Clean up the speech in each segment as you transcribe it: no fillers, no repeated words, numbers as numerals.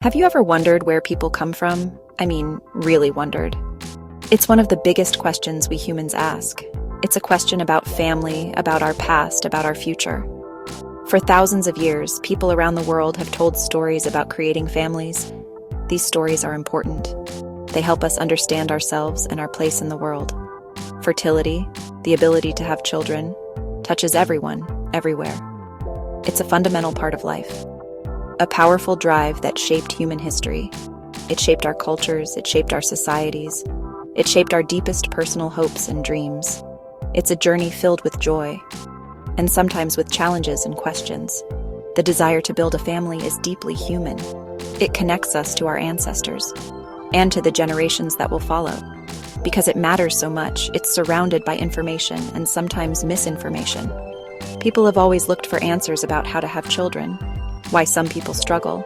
Have you ever wondered where people come from? I mean, really wondered. It's one of the biggest questions we humans ask. It's a question about family, about our past, about our future. For thousands of years, people around the world have told stories about creating families. These stories are important. They help us understand ourselves and our place in the world. Fertility, the ability to have children, touches everyone, everywhere. It's a fundamental part of life. A powerful drive that shaped human history. It shaped our cultures, it shaped our societies, it shaped our deepest personal hopes and dreams. It's a journey filled with joy, and sometimes with challenges and questions. The desire to build a family is deeply human. It connects us to our ancestors, and to the generations that will follow. Because it matters so much, it's surrounded by information and sometimes misinformation. People have always looked for answers about how to have children, why some people struggle,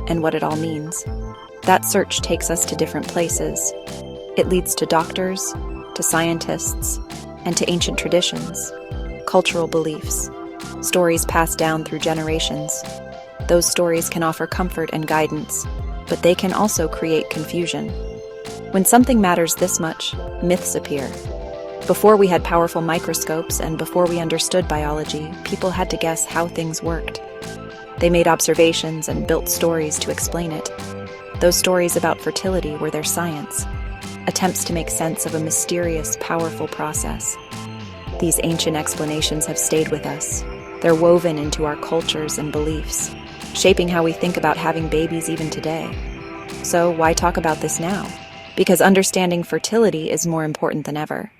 and what it all means. That search takes us to different places. It leads to doctors, to scientists, and to ancient traditions, cultural beliefs, stories passed down through generations. Those stories can offer comfort and guidance, but they can also create confusion. When something matters this much, myths appear. Before we had powerful microscopes and before we understood biology, people had to guess how things worked. They made observations and built stories to explain it. Those stories about fertility were their science, attempts to make sense of a mysterious, powerful process. These ancient explanations have stayed with us. They're woven into our cultures and beliefs, shaping how we think about having babies even today. So why talk about this now? Because understanding fertility is more important than ever.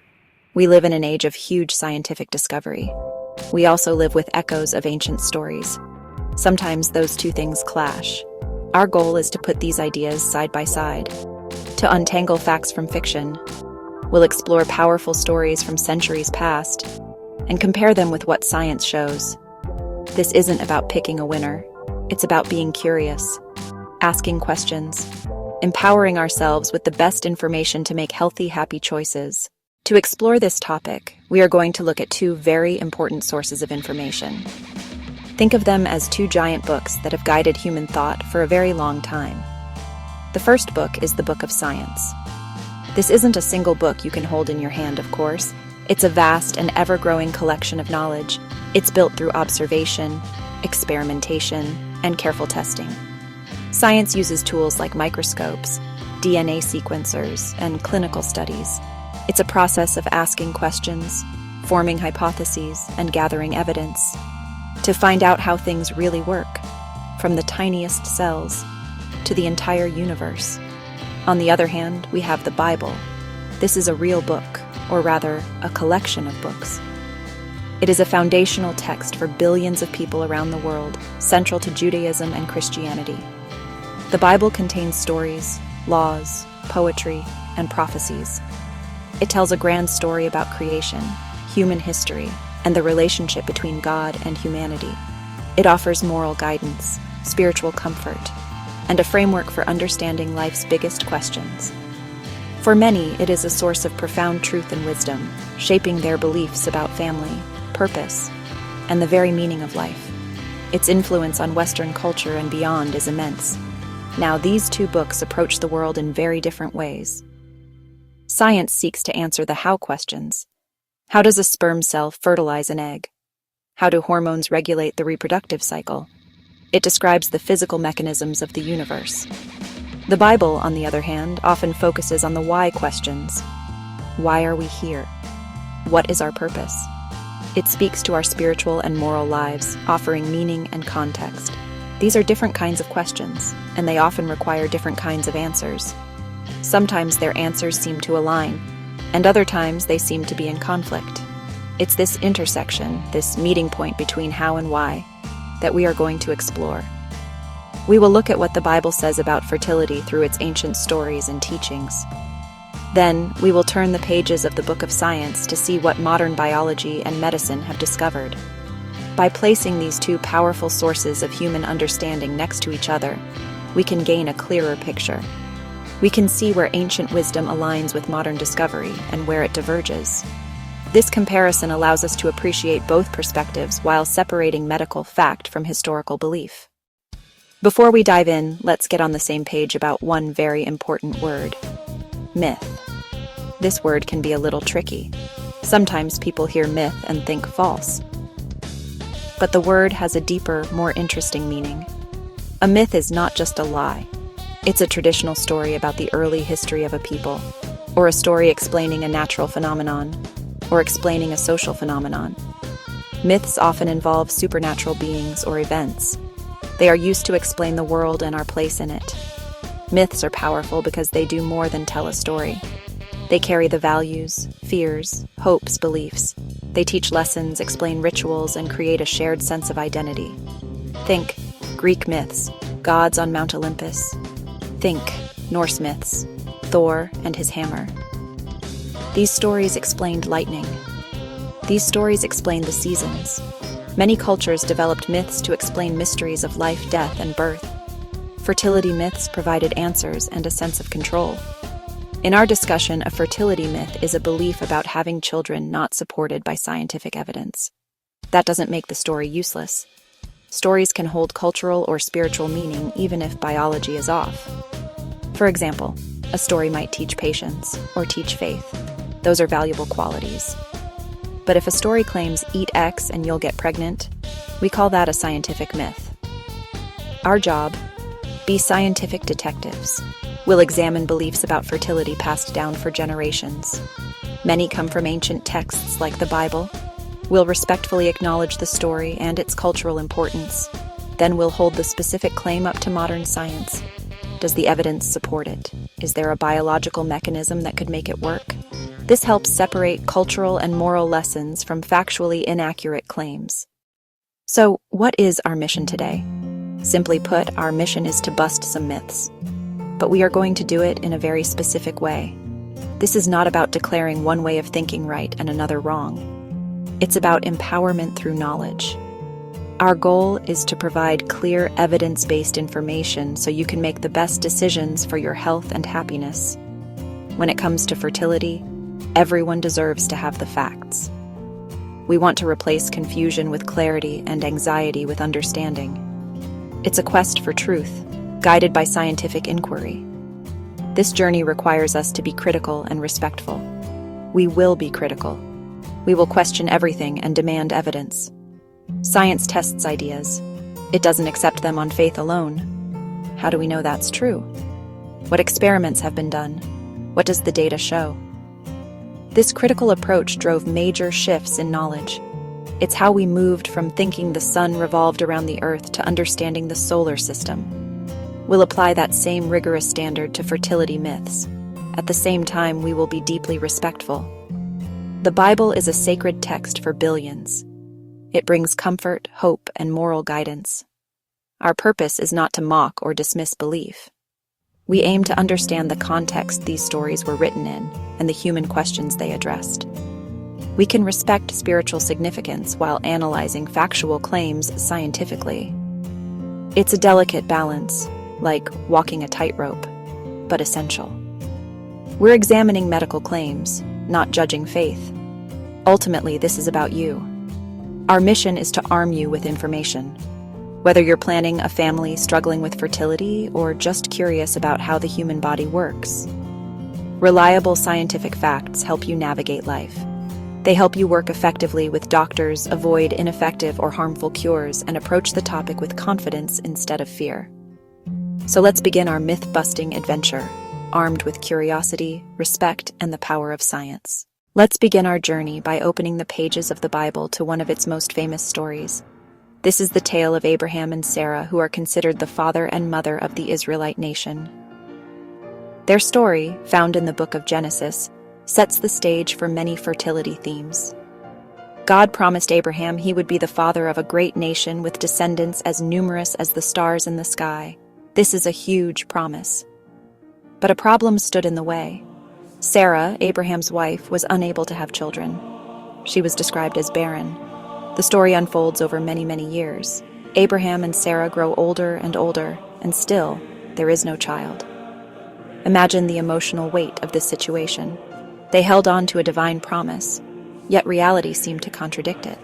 We live in an age of huge scientific discovery. We also live with echoes of ancient stories. Sometimes those two things clash. Our goal is to put these ideas side by side, to untangle facts from fiction. We'll explore powerful stories from centuries past and compare them with what science shows. This isn't about picking a winner. It's about being curious, asking questions, empowering ourselves with the best information to make healthy, happy choices. To explore this topic, we are going to look at two very important sources of information. Think of them as two giant books that have guided human thought for a very long time. The first book is the Book of Science. This isn't a single book you can hold in your hand, of course. It's a vast and ever-growing collection of knowledge. It's built through observation, experimentation, and careful testing. Science uses tools like microscopes, DNA sequencers, and clinical studies. It's a process of asking questions, forming hypotheses, and gathering evidence to find out how things really work, from the tiniest cells to the entire universe. On the other hand, we have the Bible. This is a real book, or rather, a collection of books. It is a foundational text for billions of people around the world, central to Judaism and Christianity. The Bible contains stories, laws, poetry, and prophecies. It tells a grand story about creation, human history, and the relationship between God and humanity. It offers moral guidance, spiritual comfort, and a framework for understanding life's biggest questions. For many, it is a source of profound truth and wisdom, shaping their beliefs about family, purpose, and the very meaning of life. Its influence on Western culture and beyond is immense. Now, these two books approach the world in very different ways. Science seeks to answer the how questions. How does a sperm cell fertilize an egg? How do hormones regulate the reproductive cycle? It describes the physical mechanisms of the universe. The Bible, on the other hand, often focuses on the why questions. Why are we here? What is our purpose? It speaks to our spiritual and moral lives, offering meaning and context. These are different kinds of questions, and they often require different kinds of answers. Sometimes their answers seem to align, and other times they seem to be in conflict. It's this intersection, this meeting point between how and why, that we are going to explore. We will look at what the Bible says about fertility through its ancient stories and teachings. Then, we will turn the pages of the Book of Science to see what modern biology and medicine have discovered. By placing these two powerful sources of human understanding next to each other, we can gain a clearer picture. We can see where ancient wisdom aligns with modern discovery and where it diverges. This comparison allows us to appreciate both perspectives while separating medical fact from historical belief. Before we dive in, let's get on the same page about one very important word: myth. This word can be a little tricky. Sometimes people hear myth and think false. But the word has a deeper, more interesting meaning. A myth is not just a lie. It's a traditional story about the early history of a people, or a story explaining a natural phenomenon, or explaining a social phenomenon. Myths often involve supernatural beings or events. They are used to explain the world and our place in it. Myths are powerful because they do more than tell a story. They carry the values, fears, hopes, beliefs. They teach lessons, explain rituals, and create a shared sense of identity. Think Greek myths, gods on Mount Olympus. Think Norse myths, Thor and his hammer. These stories explained lightning. These stories explained the seasons. Many cultures developed myths to explain mysteries of life, death, and birth. Fertility myths provided answers and a sense of control. In our discussion, a fertility myth is a belief about having children not supported by scientific evidence. That doesn't make the story useless. Stories can hold cultural or spiritual meaning even if biology is off. For example, a story might teach patience or teach faith. Those are valuable qualities. But if a story claims eat X and you'll get pregnant, we call that a scientific myth. Our job: be scientific detectives. We'll examine beliefs about fertility passed down for generations. Many come from ancient texts like the Bible. We'll respectfully acknowledge the story and its cultural importance. Then we'll hold the specific claim up to modern science. Does the evidence support it? Is there a biological mechanism that could make it work? This helps separate cultural and moral lessons from factually inaccurate claims. So, what is our mission today? Simply put, our mission is to bust some myths. But we are going to do it in a very specific way. This is not about declaring one way of thinking right and another wrong. It's about empowerment through knowledge. Our goal is to provide clear, evidence-based information so you can make the best decisions for your health and happiness. When it comes to fertility, everyone deserves to have the facts. We want to replace confusion with clarity and anxiety with understanding. It's a quest for truth, guided by scientific inquiry. This journey requires us to be critical and respectful. We will be critical. We will question everything and demand evidence. Science tests ideas. It doesn't accept them on faith alone. How do we know that's true? What experiments have been done? What does the data show? This critical approach drove major shifts in knowledge. It's how we moved from thinking the sun revolved around the Earth to understanding the solar system. We'll apply that same rigorous standard to fertility myths. At the same time, we will be deeply respectful. The Bible is a sacred text for billions. It brings comfort, hope, and moral guidance. Our purpose is not to mock or dismiss belief. We aim to understand the context these stories were written in and the human questions they addressed. We can respect spiritual significance while analyzing factual claims scientifically. It's a delicate balance, like walking a tightrope, but essential. We're examining medical claims, not judging faith. Ultimately, this is about you. Our mission is to arm you with information. Whether you're planning a family struggling with fertility or just curious about how the human body works. Reliable scientific facts help you navigate life. They help you work effectively with doctors, avoid ineffective or harmful cures, and approach the topic with confidence instead of fear. So let's begin our myth-busting adventure, armed with curiosity, respect, and the power of science. Let's begin our journey by opening the pages of the Bible to one of its most famous stories. This is the tale of Abraham and Sarah, who are considered the father and mother of the Israelite nation. Their story, found in the book of Genesis, sets the stage for many fertility themes. God promised Abraham he would be the father of a great nation with descendants as numerous as the stars in the sky. This is a huge promise. But a problem stood in the way. Sarah, Abraham's wife, was unable to have children. She was described as barren. The story unfolds over many, many years. Abraham and Sarah grow older, and still, there is no child. Imagine the emotional weight of this situation. They held on to a divine promise, yet reality seemed to contradict it.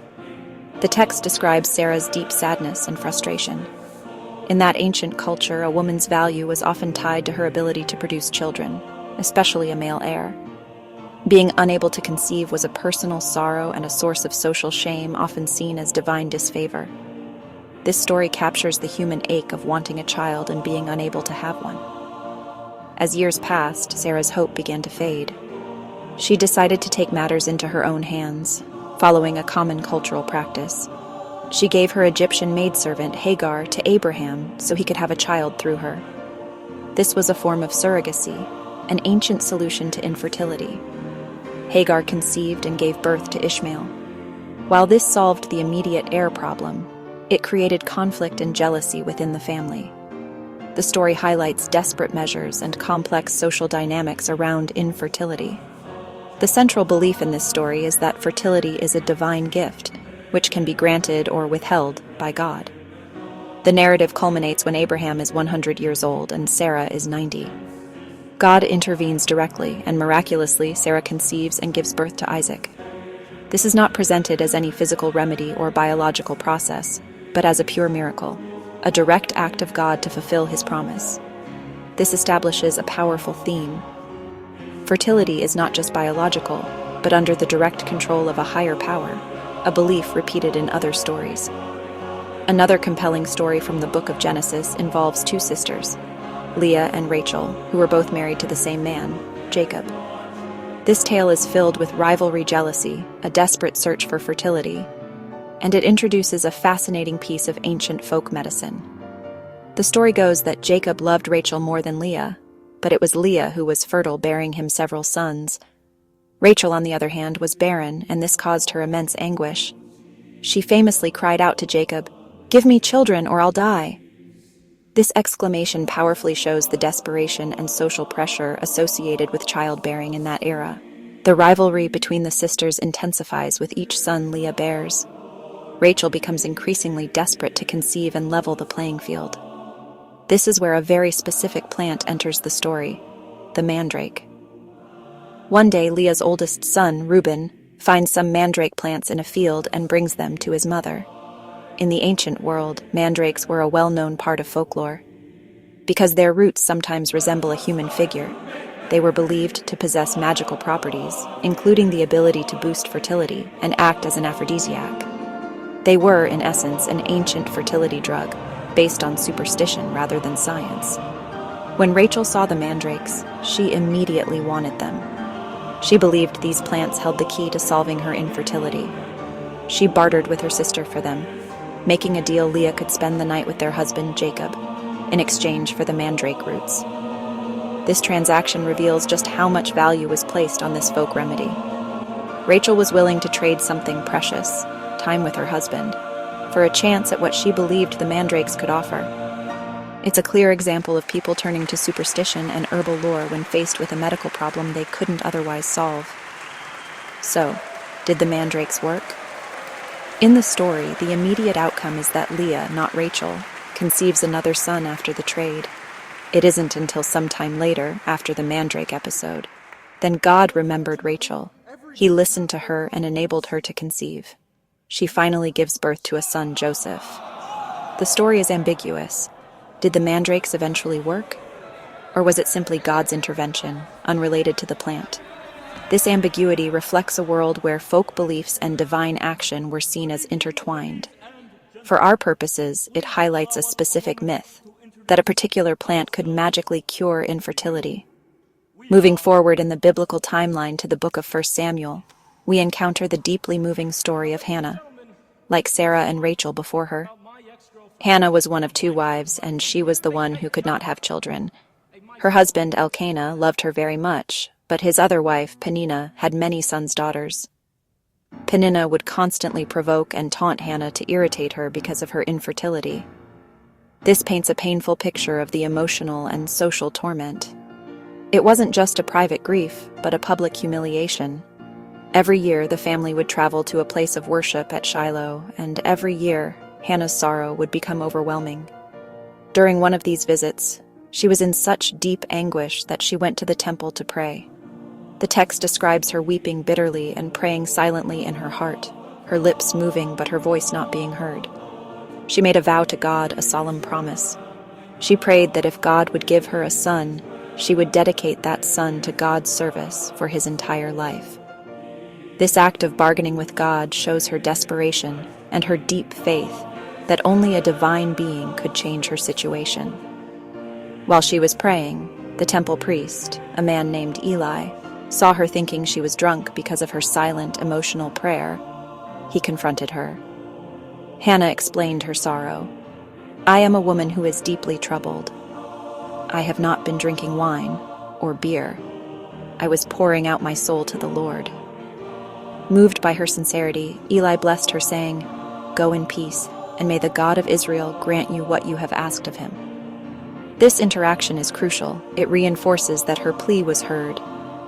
The text describes Sarah's deep sadness and frustration. In that ancient culture, a woman's value was often tied to her ability to produce children, especially a male heir. Being unable to conceive was a personal sorrow and a source of social shame, often seen as divine disfavor. This story captures the human ache of wanting a child and being unable to have one. As years passed, Sarah's hope began to fade. She decided to take matters into her own hands, following a common cultural practice. She gave her Egyptian maidservant Hagar to Abraham so he could have a child through her. This was a form of surrogacy, an ancient solution to infertility. Hagar conceived and gave birth to Ishmael. While this solved the immediate heir problem, it created conflict and jealousy within the family. The story highlights desperate measures and complex social dynamics around infertility. The central belief in this story is that fertility is a divine gift, which can be granted or withheld by God. The narrative culminates when Abraham is 100 years old and Sarah is 90. God intervenes directly, and miraculously, Sarah conceives and gives birth to Isaac. This is not presented as any physical remedy or biological process, but as a pure miracle, a direct act of God to fulfill his promise. This establishes a powerful theme. Fertility is not just biological, but under the direct control of a higher power, a belief repeated in other stories. Another compelling story from the book of Genesis involves two sisters, Leah and Rachel, who were both married to the same man, Jacob. This tale is filled with rivalry, jealousy, a desperate search for fertility, and it introduces a fascinating piece of ancient folk medicine. The story goes that Jacob loved Rachel more than Leah, but it was Leah who was fertile, bearing him several sons. Rachel, on the other hand, was barren, and this caused her immense anguish. She famously cried out to Jacob, "Give me children or I'll die." This exclamation powerfully shows the desperation and social pressure associated with childbearing in that era. The rivalry between the sisters intensifies with each son Leah bears. Rachel becomes increasingly desperate to conceive and level the playing field. This is where a very specific plant enters the story, the mandrake. One day, Leah's oldest son, Reuben, finds some mandrake plants in a field and brings them to his mother. In the ancient world, mandrakes were a well-known part of folklore. Because their roots sometimes resemble a human figure, they were believed to possess magical properties, including the ability to boost fertility and act as an aphrodisiac. They were, in essence, an ancient fertility drug, based on superstition rather than science. When Rachel saw the mandrakes, she immediately wanted them. She believed these plants held the key to solving her infertility. She bartered with her sister for them, making a deal Leah could spend the night with their husband, Jacob, in exchange for the mandrake roots. This transaction reveals just how much value was placed on this folk remedy. Rachel was willing to trade something precious, time with her husband, for a chance at what she believed the mandrakes could offer. It's a clear example of people turning to superstition and herbal lore when faced with a medical problem they couldn't otherwise solve. So, did the mandrakes work? In the story, the immediate outcome is that Leah, not Rachel, conceives another son after the trade. It isn't until some time later, after the mandrake episode, then God remembered Rachel. He listened to her and enabled her to conceive. She finally gives birth to a son, Joseph. The story is ambiguous. Did the mandrakes eventually work? Or was it simply God's intervention, unrelated to the plant? This ambiguity reflects a world where folk beliefs and divine action were seen as intertwined. For our purposes, it highlights a specific myth, that a particular plant could magically cure infertility. Moving forward in the biblical timeline to the book of 1 Samuel, we encounter the deeply moving story of Hannah. Like Sarah and Rachel before her, Hannah was one of two wives, and she was the one who could not have children. Her husband, Elkanah, loved her very much, but his other wife, Peninnah, had many sons' daughters. Peninnah would constantly provoke and taunt Hannah to irritate her because of her infertility. This paints a painful picture of the emotional and social torment. It wasn't just a private grief, but a public humiliation. Every year, the family would travel to a place of worship at Shiloh, and every year, Hannah's sorrow would become overwhelming. During one of these visits, she was in such deep anguish that she went to the temple to pray. The text describes her weeping bitterly and praying silently in her heart, her lips moving but her voice not being heard. She made a vow to God, a solemn promise. She prayed that if God would give her a son, she would dedicate that son to God's service for his entire life. This act of bargaining with God shows her desperation and her deep faith that only a divine being could change her situation. While she was praying, the temple priest, a man named Eli, saw her thinking she was drunk because of her silent, emotional prayer. He confronted her. Hannah explained her sorrow. "I am a woman who is deeply troubled. I have not been drinking wine or beer. I was pouring out my soul to the Lord." Moved by her sincerity, Eli blessed her, saying, "Go in peace, and may the God of Israel grant you what you have asked of him." This interaction is crucial. It reinforces that her plea was heard,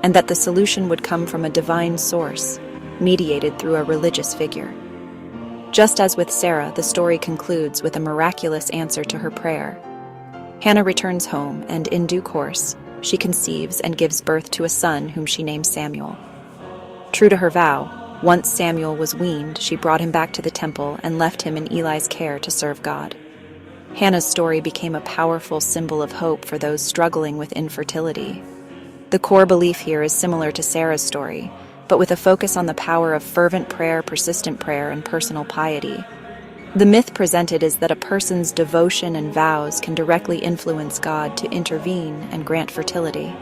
and that the solution would come from a divine source, mediated through a religious figure. Just as with Sarah, the story concludes with a miraculous answer to her prayer. Hannah returns home, and in due course, she conceives and gives birth to a son whom she names Samuel. True to her vow, once Samuel was weaned, she brought him back to the temple and left him in Eli's care to serve God. Hannah's story became a powerful symbol of hope for those struggling with infertility. The core belief here is similar to Sarah's story, but with a focus on the power of fervent prayer, persistent prayer, and personal piety. The myth presented is that a person's devotion and vows can directly influence God to intervene and grant fertility.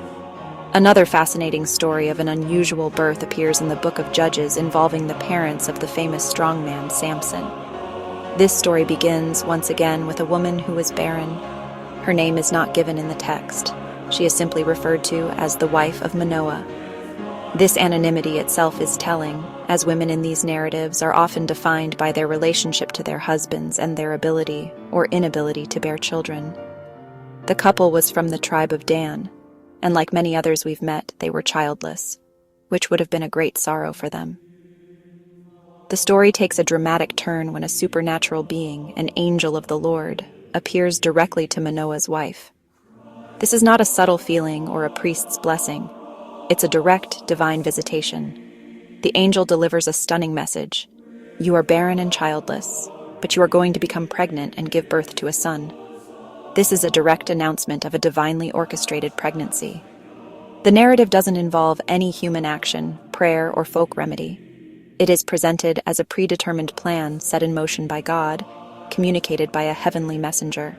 Another fascinating story of an unusual birth appears in the Book of Judges involving the parents of the famous strongman Samson. This story begins, once again, with a woman who is barren. Her name is not given in the text. She is simply referred to as the wife of Manoah. This anonymity itself is telling, as women in these narratives are often defined by their relationship to their husbands and their ability or inability to bear children. The couple was from the tribe of Dan, and like many others we've met, they were childless, which would have been a great sorrow for them. The story takes a dramatic turn when a supernatural being, an angel of the Lord, appears directly to Manoah's wife. This is not a subtle feeling or a priest's blessing. It's a direct, divine visitation. The angel delivers a stunning message. You are barren and childless, but you are going to become pregnant and give birth to a son. This is a direct announcement of a divinely orchestrated pregnancy. The narrative doesn't involve any human action, prayer, or folk remedy. It is presented as a predetermined plan set in motion by God, communicated by a heavenly messenger.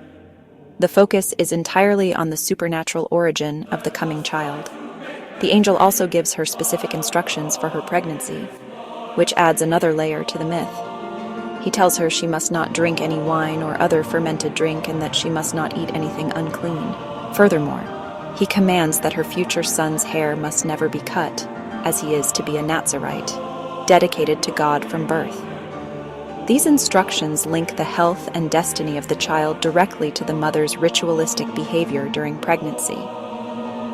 The focus is entirely on the supernatural origin of the coming child. The angel also gives her specific instructions for her pregnancy, which adds another layer to the myth. He tells her she must not drink any wine or other fermented drink and that she must not eat anything unclean. Furthermore, he commands that her future son's hair must never be cut, as he is to be a Nazirite, dedicated to God from birth. These instructions link the health and destiny of the child directly to the mother's ritualistic behavior during pregnancy.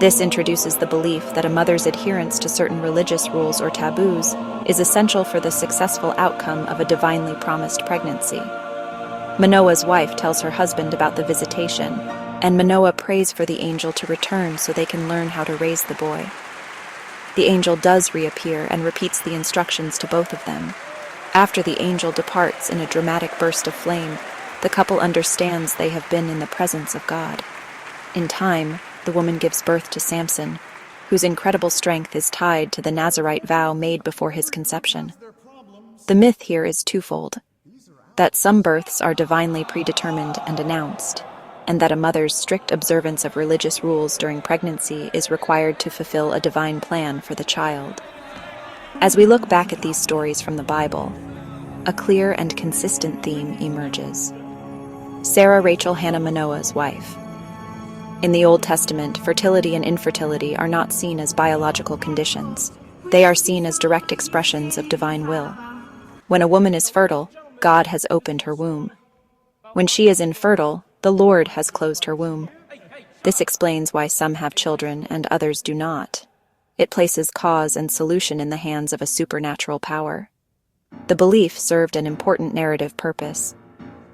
This introduces the belief that a mother's adherence to certain religious rules or taboos is essential for the successful outcome of a divinely promised pregnancy. Manoah's wife tells her husband about the visitation, and Manoah prays for the angel to return so they can learn how to raise the boy. The angel does reappear and repeats the instructions to both of them. After the angel departs in a dramatic burst of flame, the couple understands they have been in the presence of God. In time, the woman gives birth to Samson, whose incredible strength is tied to the Nazirite vow made before his conception. The myth here is twofold: that some births are divinely predetermined and announced, and that a mother's strict observance of religious rules during pregnancy is required to fulfill a divine plan for the child. As we look back at these stories from the Bible, a clear and consistent theme emerges. Sarah Rachel Hannah Manoah's wife. In the Old Testament, fertility and infertility are not seen as biological conditions. They are seen as direct expressions of divine will. When a woman is fertile, God has opened her womb. When she is infertile, the Lord has closed her womb. This explains why some have children and others do not. It places cause and solution in the hands of a supernatural power. The belief served an important narrative purpose.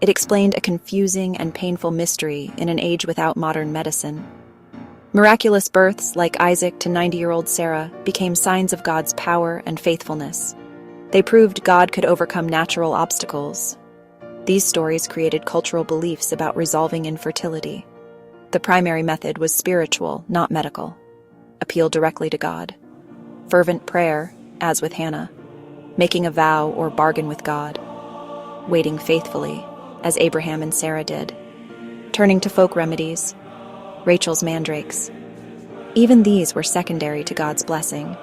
It explained a confusing and painful mystery in an age without modern medicine. Miraculous births, like Isaac to 90-year-old Sarah, became signs of God's power and faithfulness. They proved God could overcome natural obstacles. These stories created cultural beliefs about resolving infertility. The primary method was spiritual, not medical. Appeal directly to God. Fervent prayer, as with Hannah. Making a vow or bargain with God. Waiting faithfully, as Abraham and Sarah did. Turning to folk remedies. Rachel's mandrakes. Even these were secondary to God's blessing.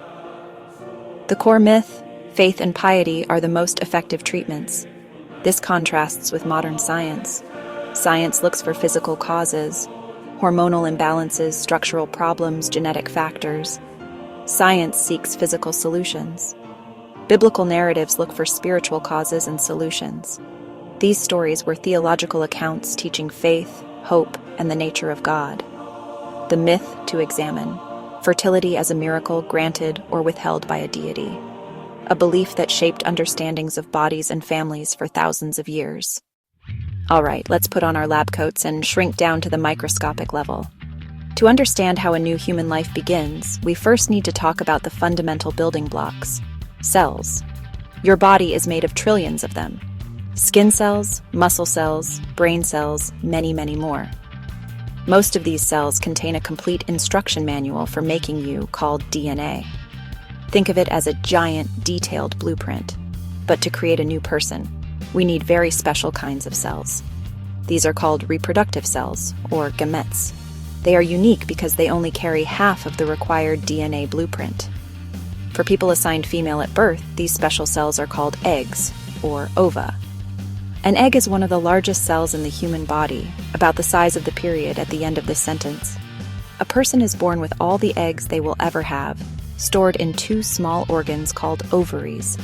The core myth, faith and piety are the most effective treatments. This contrasts with modern science. Science looks for physical causes, hormonal imbalances, structural problems, genetic factors. Science seeks physical solutions. Biblical narratives look for spiritual causes and solutions. These stories were theological accounts teaching faith, hope, and the nature of God. The myth to examine: fertility as a miracle granted or withheld by a deity. A belief that shaped understandings of bodies and families for thousands of years. All right, let's put on our lab coats and shrink down to the microscopic level. To understand how a new human life begins, we first need to talk about the fundamental building blocks: cells. Your body is made of trillions of them. Skin cells, muscle cells, brain cells, many, many more. Most of these cells contain a complete instruction manual for making you, called DNA. Think of it as a giant, detailed blueprint. But to create a new person, we need very special kinds of cells. These are called reproductive cells, or gametes. They are unique because they only carry half of the required DNA blueprint. For people assigned female at birth, these special cells are called eggs, or ova. An egg is one of the largest cells in the human body, about the size of the period at the end of this sentence. A person is born with all the eggs they will ever have, stored in two small organs called ovaries.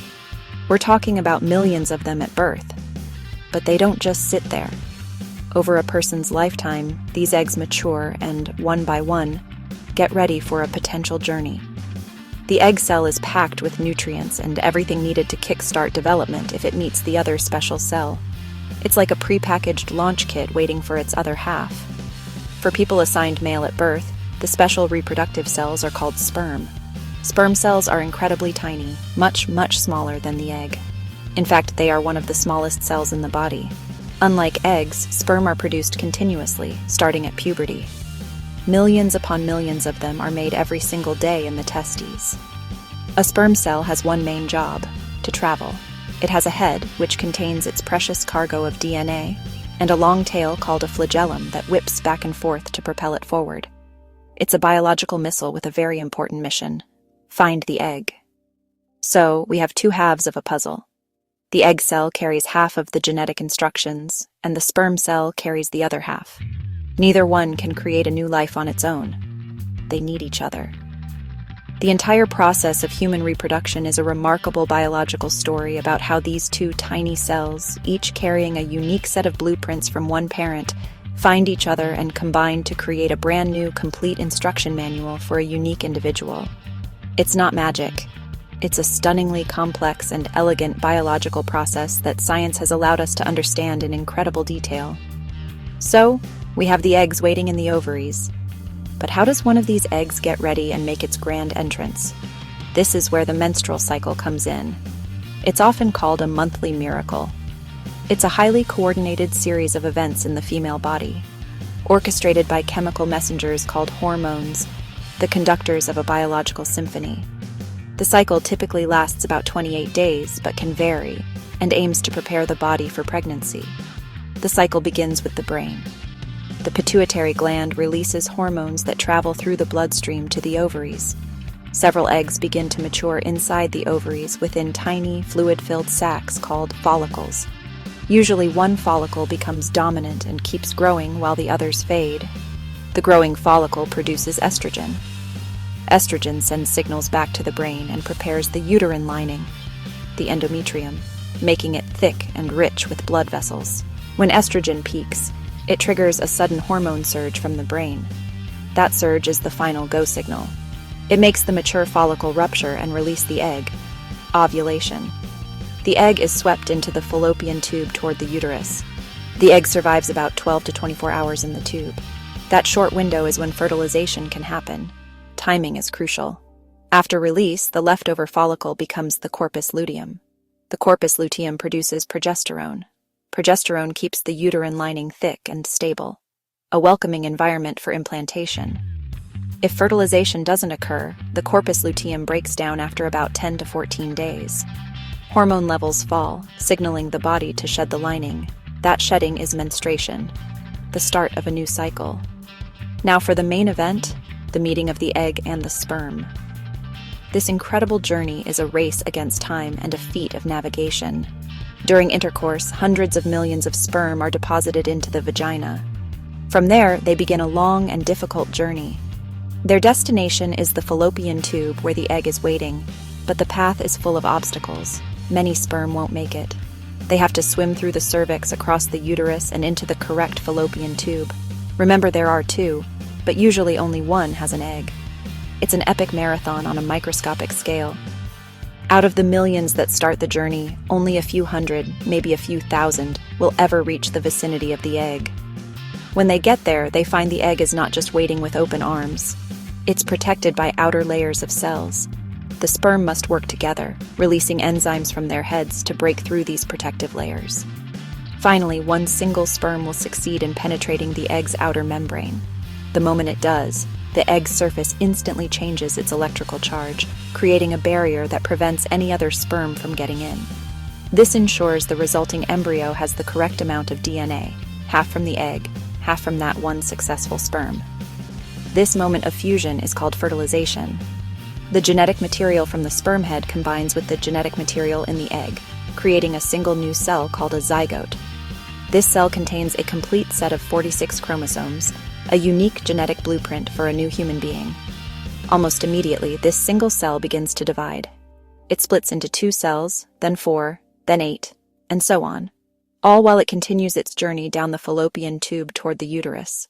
We're talking about millions of them at birth. But they don't just sit there. Over a person's lifetime, these eggs mature and, one by one, get ready for a potential journey. The egg cell is packed with nutrients and everything needed to kickstart development if it meets the other special cell. It's like a prepackaged launch kit waiting for its other half. For people assigned male at birth, the special reproductive cells are called sperm. Sperm cells are incredibly tiny, much, much smaller than the egg. In fact, they are one of the smallest cells in the body. Unlike eggs, sperm are produced continuously, starting at puberty. Millions upon millions of them are made every single day in the testes. A sperm cell has one main job: to travel. It has a head, which contains its precious cargo of DNA, and a long tail called a flagellum that whips back and forth to propel it forward. It's a biological missile with a very important mission: find the egg. So, we have two halves of a puzzle. The egg cell carries half of the genetic instructions, and the sperm cell carries the other half. Neither one can create a new life on its own. They need each other. The entire process of human reproduction is a remarkable biological story about how these two tiny cells, each carrying a unique set of blueprints from one parent, find each other and combine to create a brand new, complete instruction manual for a unique individual. It's not magic. It's a stunningly complex and elegant biological process that science has allowed us to understand in incredible detail. So, we have the eggs waiting in the ovaries. But how does one of these eggs get ready and make its grand entrance? This is where the menstrual cycle comes in. It's often called a monthly miracle. It's a highly coordinated series of events in the female body, orchestrated by chemical messengers called hormones, the conductors of a biological symphony. The cycle typically lasts about 28 days, but can vary, and aims to prepare the body for pregnancy. The cycle begins with the brain. The pituitary gland releases hormones that travel through the bloodstream to the ovaries. Several eggs begin to mature inside the ovaries within tiny, fluid-filled sacs called follicles. Usually one follicle becomes dominant and keeps growing while the others fade. The growing follicle produces estrogen. Estrogen sends signals back to the brain and prepares the uterine lining, the endometrium, making it thick and rich with blood vessels. When estrogen peaks, it triggers a sudden hormone surge from the brain. That surge is the final go signal. It makes the mature follicle rupture and release the egg. Ovulation. The egg is swept into the fallopian tube toward the uterus. The egg survives about 12 to 24 hours in the tube. That short window is when fertilization can happen. Timing is crucial. After release, the leftover follicle becomes the corpus luteum. The corpus luteum produces progesterone. Progesterone keeps the uterine lining thick and stable, a welcoming environment for implantation. If fertilization doesn't occur, the corpus luteum breaks down after about 10 to 14 days. Hormone levels fall, signaling the body to shed the lining. That shedding is menstruation, the start of a new cycle. Now for the main event, the meeting of the egg and the sperm. This incredible journey is a race against time and a feat of navigation. During intercourse, hundreds of millions of sperm are deposited into the vagina. From there, they begin a long and difficult journey. Their destination is the fallopian tube where the egg is waiting, but the path is full of obstacles. Many sperm won't make it. They have to swim through the cervix, across the uterus, and into the correct fallopian tube. Remember, there are two, but usually only one has an egg. It's an epic marathon on a microscopic scale. Out of the millions that start the journey, only a few hundred, maybe a few thousand, will ever reach the vicinity of the egg. When they get there, they find the egg is not just waiting with open arms. It's protected by outer layers of cells. The sperm must work together, releasing enzymes from their heads to break through these protective layers. Finally, one single sperm will succeed in penetrating the egg's outer membrane. The moment it does, the egg's surface instantly changes its electrical charge, creating a barrier that prevents any other sperm from getting in. This ensures the resulting embryo has the correct amount of DNA, half from the egg, half from that one successful sperm. This moment of fusion is called fertilization. The genetic material from the sperm head combines with the genetic material in the egg, creating a single new cell called a zygote. This cell contains a complete set of 46 chromosomes, a unique genetic blueprint for a new human being. Almost immediately, this single cell begins to divide. It splits into 2 cells, then 4, then 8, and so on, all while it continues its journey down the fallopian tube toward the uterus.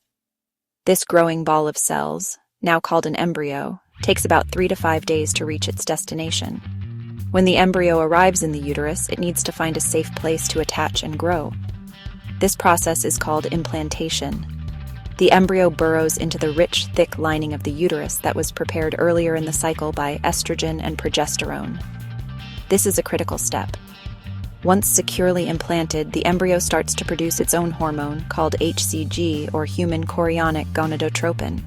This growing ball of cells, now called an embryo, takes about 3 to 5 days to reach its destination. When the embryo arrives in the uterus, it needs to find a safe place to attach and grow. This process is called implantation. The embryo burrows into the rich, thick lining of the uterus that was prepared earlier in the cycle by estrogen and progesterone. This is a critical step. Once securely implanted, the embryo starts to produce its own hormone called HCG, or human chorionic gonadotropin.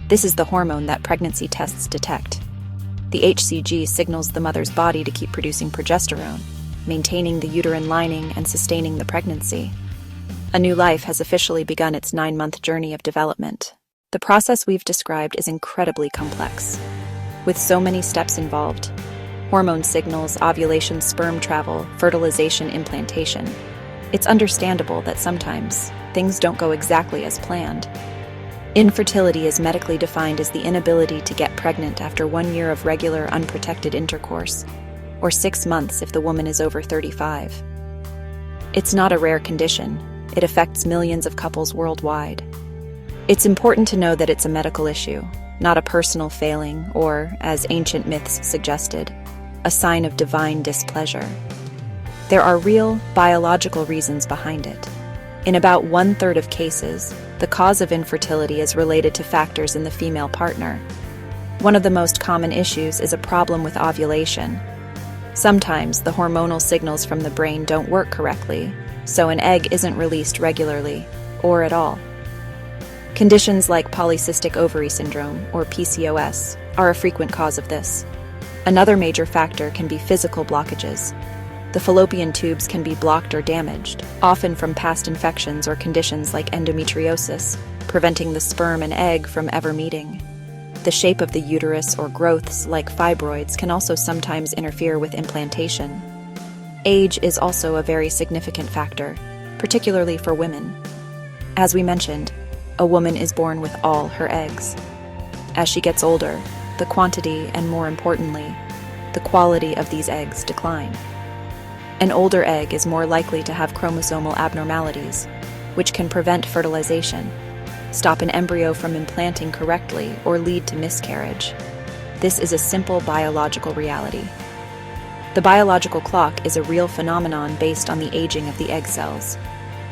This is the hormone that pregnancy tests detect. The HCG signals the mother's body to keep producing progesterone, maintaining the uterine lining and sustaining the pregnancy. A new life has officially begun its 9-month journey of development. The process we've described is incredibly complex, with so many steps involved: hormone signals, ovulation, sperm travel, fertilization, implantation. It's understandable that sometimes things don't go exactly as planned. Infertility is medically defined as the inability to get pregnant after 1 year of regular, unprotected intercourse, or 6 months if the woman is over 35. It's not a rare condition. It affects millions of couples worldwide. It's important to know that it's a medical issue, not a personal failing or, as ancient myths suggested, a sign of divine displeasure. There are real, biological reasons behind it. In about 1/3 of cases, the cause of infertility is related to factors in the female partner. One of the most common issues is a problem with ovulation. Sometimes the hormonal signals from the brain don't work correctly, so an egg isn't released regularly, or at all. Conditions like polycystic ovary syndrome, or PCOS, are a frequent cause of this. Another major factor can be physical blockages. The fallopian tubes can be blocked or damaged, often from past infections or conditions like endometriosis, preventing the sperm and egg from ever meeting. The shape of the uterus or growths, like fibroids, can also sometimes interfere with implantation. Age is also a very significant factor, particularly for women. As we mentioned, a woman is born with all her eggs. As she gets older, the quantity and, more importantly, the quality of these eggs decline. An older egg is more likely to have chromosomal abnormalities, which can prevent fertilization, stop an embryo from implanting correctly, or lead to miscarriage. This is a simple biological reality. The biological clock is a real phenomenon based on the aging of the egg cells.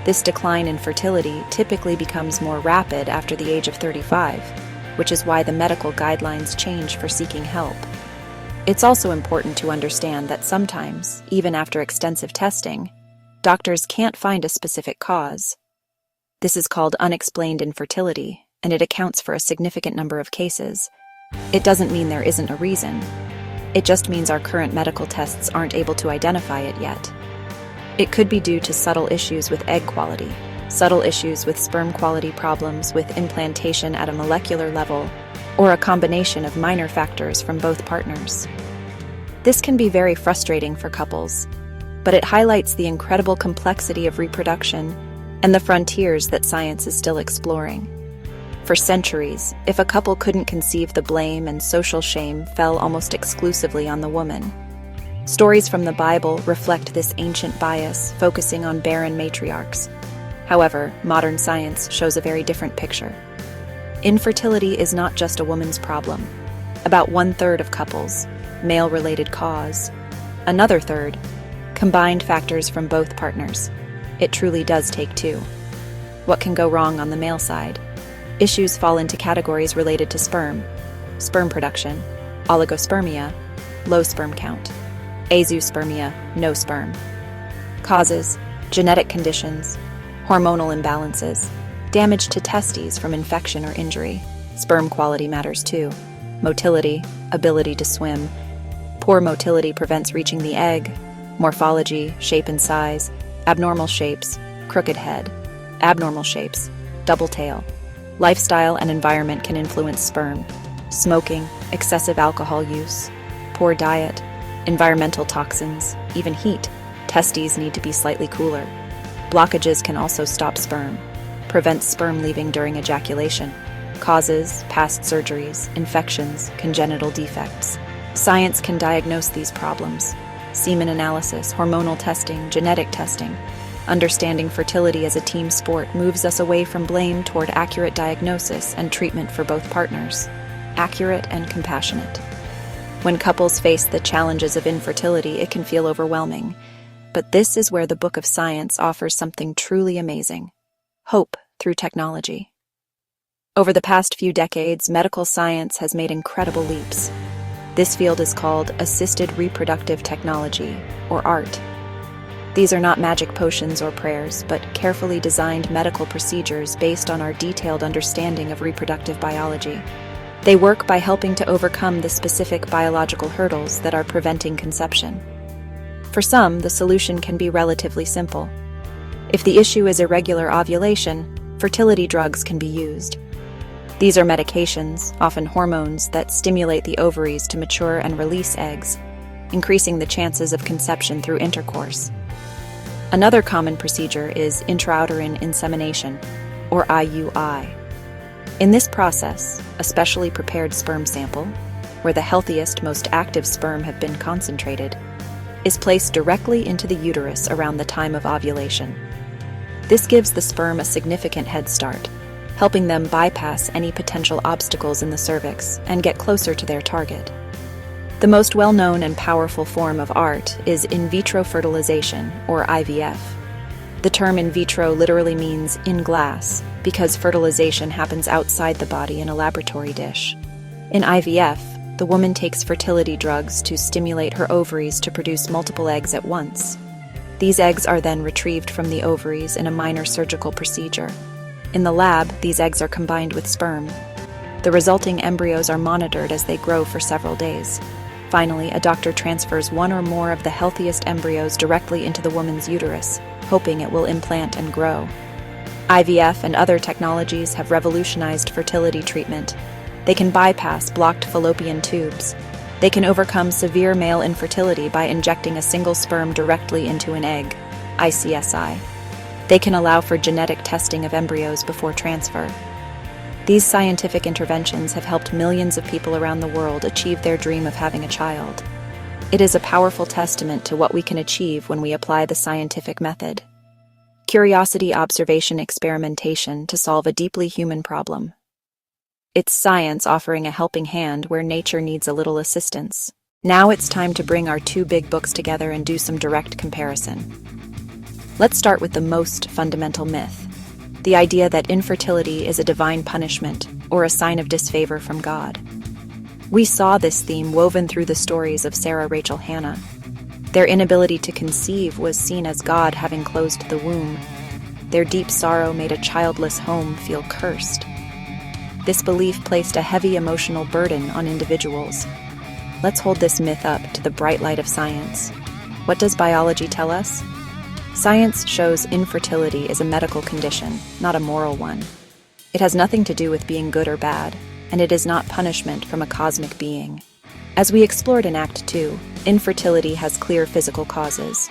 This decline in fertility typically becomes more rapid after the age of 35, which is why the medical guidelines change for seeking help. It's also important to understand that sometimes, even after extensive testing, doctors can't find a specific cause. This is called unexplained infertility, and it accounts for a significant number of cases. It doesn't mean there isn't a reason. It just means our current medical tests aren't able to identify it yet. It could be due to subtle issues with egg quality, subtle issues with sperm quality, problems with implantation at a molecular level, or a combination of minor factors from both partners. This can be very frustrating for couples, but it highlights the incredible complexity of reproduction and the frontiers that science is still exploring. For centuries, if a couple couldn't conceive, the blame and social shame fell almost exclusively on the woman. Stories from the Bible reflect this ancient bias, focusing on barren matriarchs. However, modern science shows a very different picture. Infertility is not just a woman's problem. About 1/3 of couples, male-related cause. Another third, combined factors from both partners. It truly does take two. What can go wrong on the male side? Issues fall into categories related to sperm production, oligospermia, low sperm count, azoospermia, no sperm. Causes: genetic conditions, hormonal imbalances, damage to testes from infection or injury. Sperm quality matters too. Motility, ability to swim. Poor motility prevents reaching the egg. Morphology, shape and size, abnormal shapes, crooked head, abnormal shapes, double tail. Lifestyle and environment can influence sperm. Smoking, excessive alcohol use, poor diet, environmental toxins, even heat. Testes need to be slightly cooler. Blockages can also stop sperm, prevent sperm leaving during ejaculation. Causes: past surgeries, infections, congenital defects. Science can diagnose these problems. Semen analysis, hormonal testing, genetic testing. Understanding fertility as a team sport moves us away from blame toward accurate diagnosis and treatment for both partners. Accurate and compassionate. When couples face the challenges of infertility, it can feel overwhelming. But this is where the Book of Science offers something truly amazing: hope through technology. Over the past few decades, medical science has made incredible leaps. This field is called assisted reproductive technology, or ART. These are not magic potions or prayers, but carefully designed medical procedures based on our detailed understanding of reproductive biology. They work by helping to overcome the specific biological hurdles that are preventing conception. For some, the solution can be relatively simple. If the issue is irregular ovulation, fertility drugs can be used. These are medications, often hormones, that stimulate the ovaries to mature and release eggs, increasing the chances of conception through intercourse. Another common procedure is intrauterine insemination, or IUI. In this process, a specially prepared sperm sample, where the healthiest, most active sperm have been concentrated, is placed directly into the uterus around the time of ovulation. This gives the sperm a significant head start, helping them bypass any potential obstacles in the cervix and get closer to their target. The most well-known and powerful form of ART is in vitro fertilization, or IVF. The term in vitro literally means in glass, because fertilization happens outside the body in a laboratory dish. In IVF, the woman takes fertility drugs to stimulate her ovaries to produce multiple eggs at once. These eggs are then retrieved from the ovaries in a minor surgical procedure. In the lab, these eggs are combined with sperm. The resulting embryos are monitored as they grow for several days. Finally, a doctor transfers one or more of the healthiest embryos directly into the woman's uterus, hoping it will implant and grow. IVF and other technologies have revolutionized fertility treatment. They can bypass blocked fallopian tubes. They can overcome severe male infertility by injecting a single sperm directly into an egg, ICSI. They can allow for genetic testing of embryos before transfer. These scientific interventions have helped millions of people around the world achieve their dream of having a child. It is a powerful testament to what we can achieve when we apply the scientific method. Curiosity, observation, experimentation to solve a deeply human problem. It's science offering a helping hand where nature needs a little assistance. Now it's time to bring our two big books together and do some direct comparison. Let's start with the most fundamental myth: the idea that infertility is a divine punishment or a sign of disfavor from God. We saw this theme woven through the stories of Sarah, Rachel, Hannah. Their inability to conceive was seen as God having closed the womb. Their deep sorrow made a childless home feel cursed. This belief placed a heavy emotional burden on individuals. Let's hold this myth up to the bright light of science. What does biology tell us? Science shows infertility is a medical condition, not a moral one. It has nothing to do with being good or bad, and it is not punishment from a cosmic being. As we explored in Act 2, infertility has clear physical causes.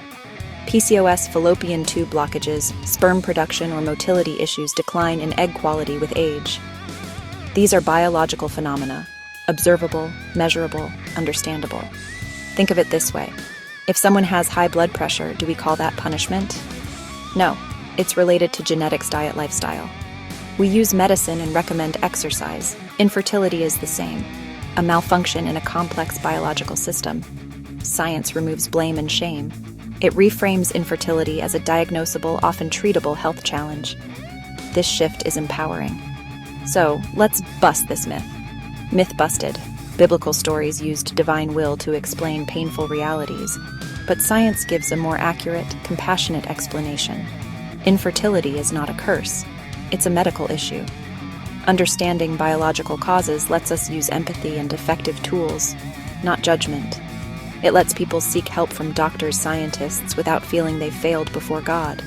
PCOS, fallopian tube blockages, sperm production or motility issues decline in egg quality with age. These are biological phenomena, observable, measurable, understandable. Think of it this way. If someone has high blood pressure, do we call that punishment? No, it's related to genetics, diet, lifestyle. We use medicine and recommend exercise. Infertility is the same, a malfunction in a complex biological system. Science removes blame and shame. It reframes infertility as a diagnosable, often treatable health challenge. This shift is empowering. So, let's bust this myth. Myth busted. Biblical stories used divine will to explain painful realities, but science gives a more accurate, compassionate explanation. Infertility is not a curse. It's a medical issue. Understanding biological causes lets us use empathy and effective tools, not judgment. It lets people seek help from doctors, scientists, without feeling they've failed before God.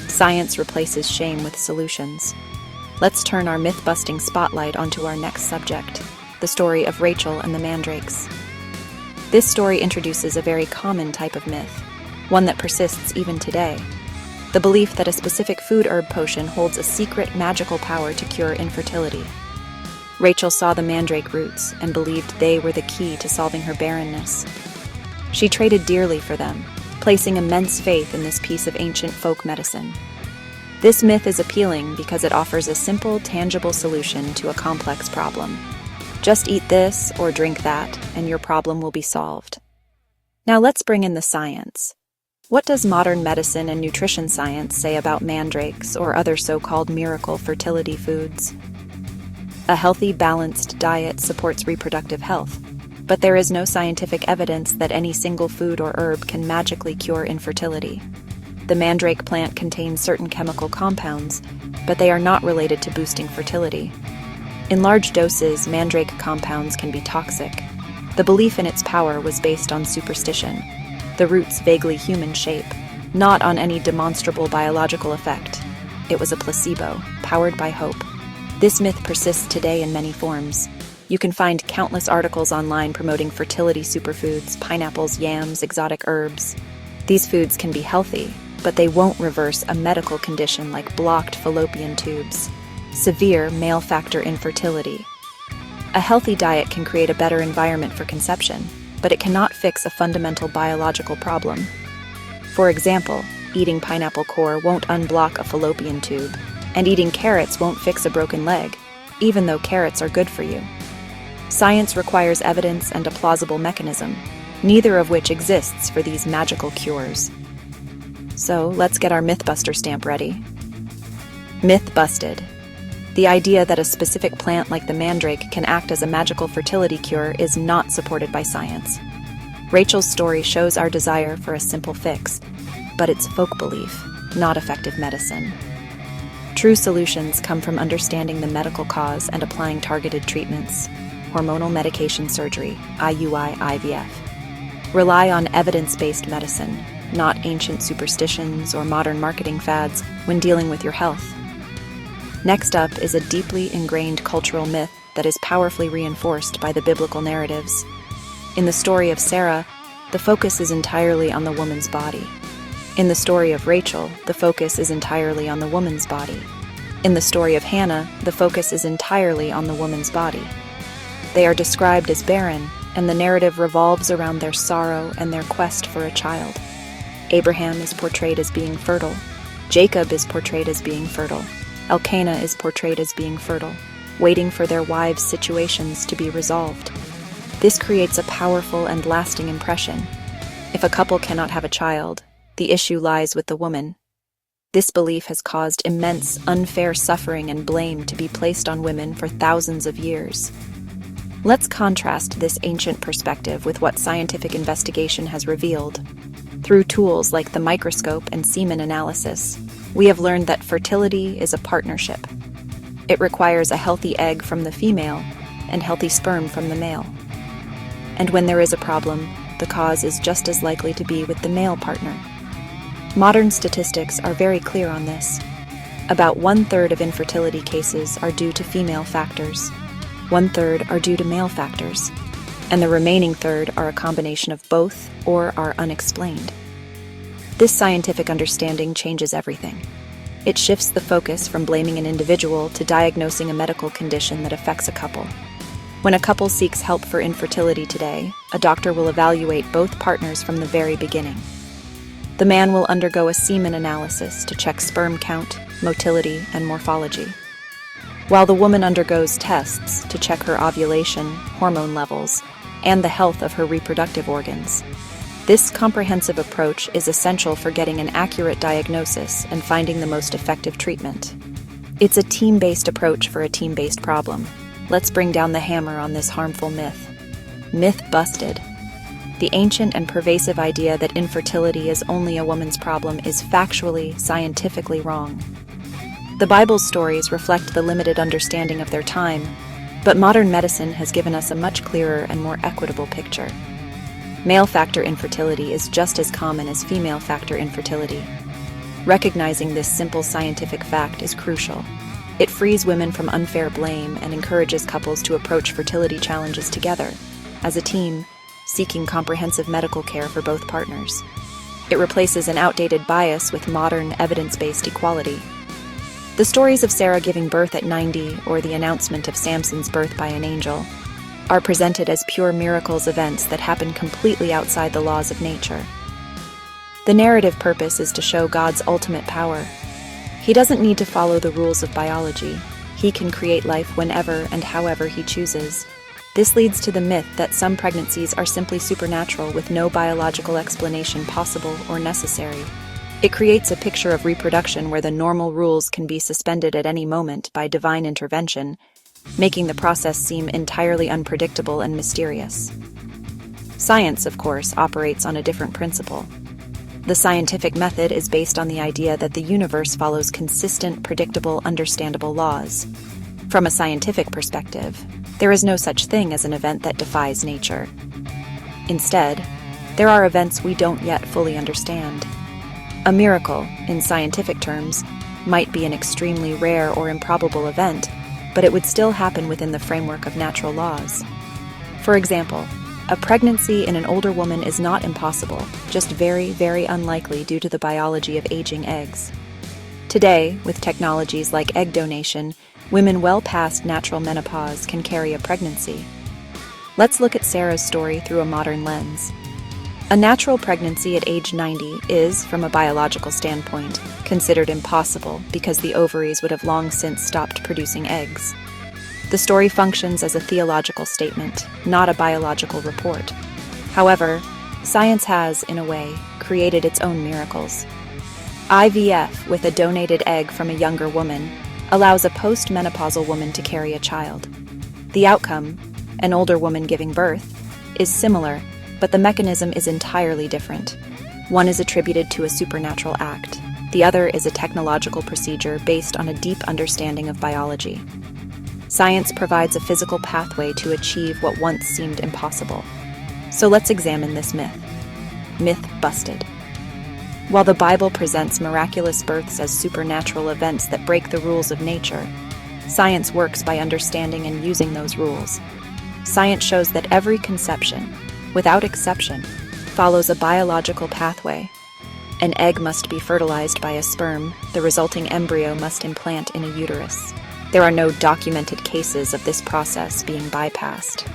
Science replaces shame with solutions. Let's turn our myth-busting spotlight onto our next subject, the story of Rachel and the mandrakes. This story introduces a very common type of myth, one that persists even today. The belief that a specific food herb potion holds a secret magical power to cure infertility. Rachel saw the mandrake roots and believed they were the key to solving her barrenness. She traded dearly for them, placing immense faith in this piece of ancient folk medicine. This myth is appealing because it offers a simple, tangible solution to a complex problem. Just eat this or drink that, and your problem will be solved. Now let's bring in the science. What does modern medicine and nutrition science say about mandrakes or other so-called miracle fertility foods? A healthy, balanced diet supports reproductive health, but there is no scientific evidence that any single food or herb can magically cure infertility. The mandrake plant contains certain chemical compounds, but they are not related to boosting fertility. In large doses, mandrake compounds can be toxic. The belief in its power was based on superstition, the root's vaguely human shape, not on any demonstrable biological effect. It was a placebo, powered by hope. This myth persists today in many forms. You can find countless articles online promoting fertility superfoods, pineapples, yams, exotic herbs. These foods can be healthy, but they won't reverse a medical condition like blocked fallopian tubes, severe male factor infertility. A healthy diet can create a better environment for conception, but it cannot fix a fundamental biological problem. For example, eating pineapple core won't unblock a fallopian tube, and eating carrots won't fix a broken leg, even though carrots are good for you. Science requires evidence and a plausible mechanism, neither of which exists for these magical cures. So let's get our Mythbuster stamp ready. Myth busted. The idea that a specific plant like the mandrake can act as a magical fertility cure is not supported by science. Rachel's story shows our desire for a simple fix, but it's folk belief, not effective medicine. True solutions come from understanding the medical cause and applying targeted treatments, hormonal medication surgery, IUI, IVF. Rely on evidence-based medicine, not ancient superstitions or modern marketing fads when dealing with your health. Next up is a deeply ingrained cultural myth that is powerfully reinforced by the biblical narratives. In the story of Sarah, the focus is entirely on the woman's body. In the story of Rachel, the focus is entirely on the woman's body. In the story of Hannah, the focus is entirely on the woman's body. They are described as barren, and the narrative revolves around their sorrow and their quest for a child. Abraham is portrayed as being fertile. Jacob is portrayed as being fertile. Elkanah is portrayed as being fertile, waiting for their wives' situations to be resolved. This creates a powerful and lasting impression. If a couple cannot have a child, the issue lies with the woman. This belief has caused immense, unfair suffering and blame to be placed on women for thousands of years. Let's contrast this ancient perspective with what scientific investigation has revealed. Through tools like the microscope and semen analysis, we have learned that fertility is a partnership. It requires a healthy egg from the female and healthy sperm from the male. And when there is a problem, the cause is just as likely to be with the male partner. Modern statistics are very clear on this. About 1/3 of infertility cases are due to female factors. 1/3 are due to male factors, and the remaining third are a combination of both or are unexplained. This scientific understanding changes everything. It shifts the focus from blaming an individual to diagnosing a medical condition that affects a couple. When a couple seeks help for infertility today, a doctor will evaluate both partners from the very beginning. The man will undergo a semen analysis to check sperm count, motility, and morphology, while the woman undergoes tests to check her ovulation, hormone levels, and the health of her reproductive organs. This comprehensive approach is essential for getting an accurate diagnosis and finding the most effective treatment. It's a team-based approach for a team-based problem. Let's bring down the hammer on this harmful myth. Myth busted. The ancient and pervasive idea that infertility is only a woman's problem is factually, scientifically wrong. The Bible's stories reflect the limited understanding of their time, but modern medicine has given us a much clearer and more equitable picture. Male factor infertility is just as common as female factor infertility. Recognizing this simple scientific fact is crucial. It frees women from unfair blame and encourages couples to approach fertility challenges together, as a team, seeking comprehensive medical care for both partners. It replaces an outdated bias with modern, evidence-based equality. The stories of Sarah giving birth at 90 or the announcement of Samson's birth by an angel are presented as pure miracles events that happen completely outside the laws of nature. The narrative purpose is to show God's ultimate power. He doesn't need to follow the rules of biology. He can create life whenever and however he chooses. This leads to the myth that some pregnancies are simply supernatural with no biological explanation possible or necessary. It creates a picture of reproduction where the normal rules can be suspended at any moment by divine intervention, making the process seem entirely unpredictable and mysterious. Science, of course, operates on a different principle. The scientific method is based on the idea that the universe follows consistent, predictable, understandable laws. From a scientific perspective, there is no such thing as an event that defies nature. Instead, there are events we don't yet fully understand. A miracle, in scientific terms, might be an extremely rare or improbable event, but it would still happen within the framework of natural laws. For example, a pregnancy in an older woman is not impossible, just very, very unlikely due to the biology of aging eggs. Today, with technologies like egg donation, women well past natural menopause can carry a pregnancy. Let's look at Sarah's story through a modern lens. A natural pregnancy at age 90 is, from a biological standpoint, considered impossible because the ovaries would have long since stopped producing eggs. The story functions as a theological statement, not a biological report. However, science has, in a way, created its own miracles. IVF, with a donated egg from a younger woman, allows a post-menopausal woman to carry a child. The outcome, an older woman giving birth, is similar, but the mechanism is entirely different. One is attributed to a supernatural act. The other is a technological procedure based on a deep understanding of biology. Science provides a physical pathway to achieve what once seemed impossible. So let's examine this myth. Myth busted. While the Bible presents miraculous births as supernatural events that break the rules of nature, science works by understanding and using those rules. Science shows that every conception, without exception, follows a biological pathway. An egg must be fertilized by a sperm, the resulting embryo must implant in a uterus. There are no documented cases of this process being bypassed.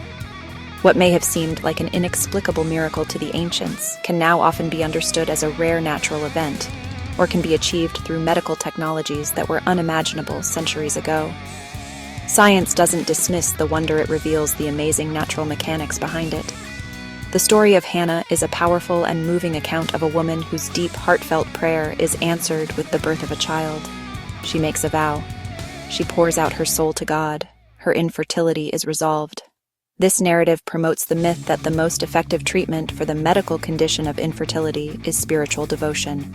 What may have seemed like an inexplicable miracle to the ancients can now often be understood as a rare natural event, or can be achieved through medical technologies that were unimaginable centuries ago. Science doesn't dismiss the wonder, it reveals the amazing natural mechanics behind it. The story of Hannah is a powerful and moving account of a woman whose deep, heartfelt prayer is answered with the birth of a child. She makes a vow. She pours out her soul to God. Her infertility is resolved. This narrative promotes the myth that the most effective treatment for the medical condition of infertility is spiritual devotion.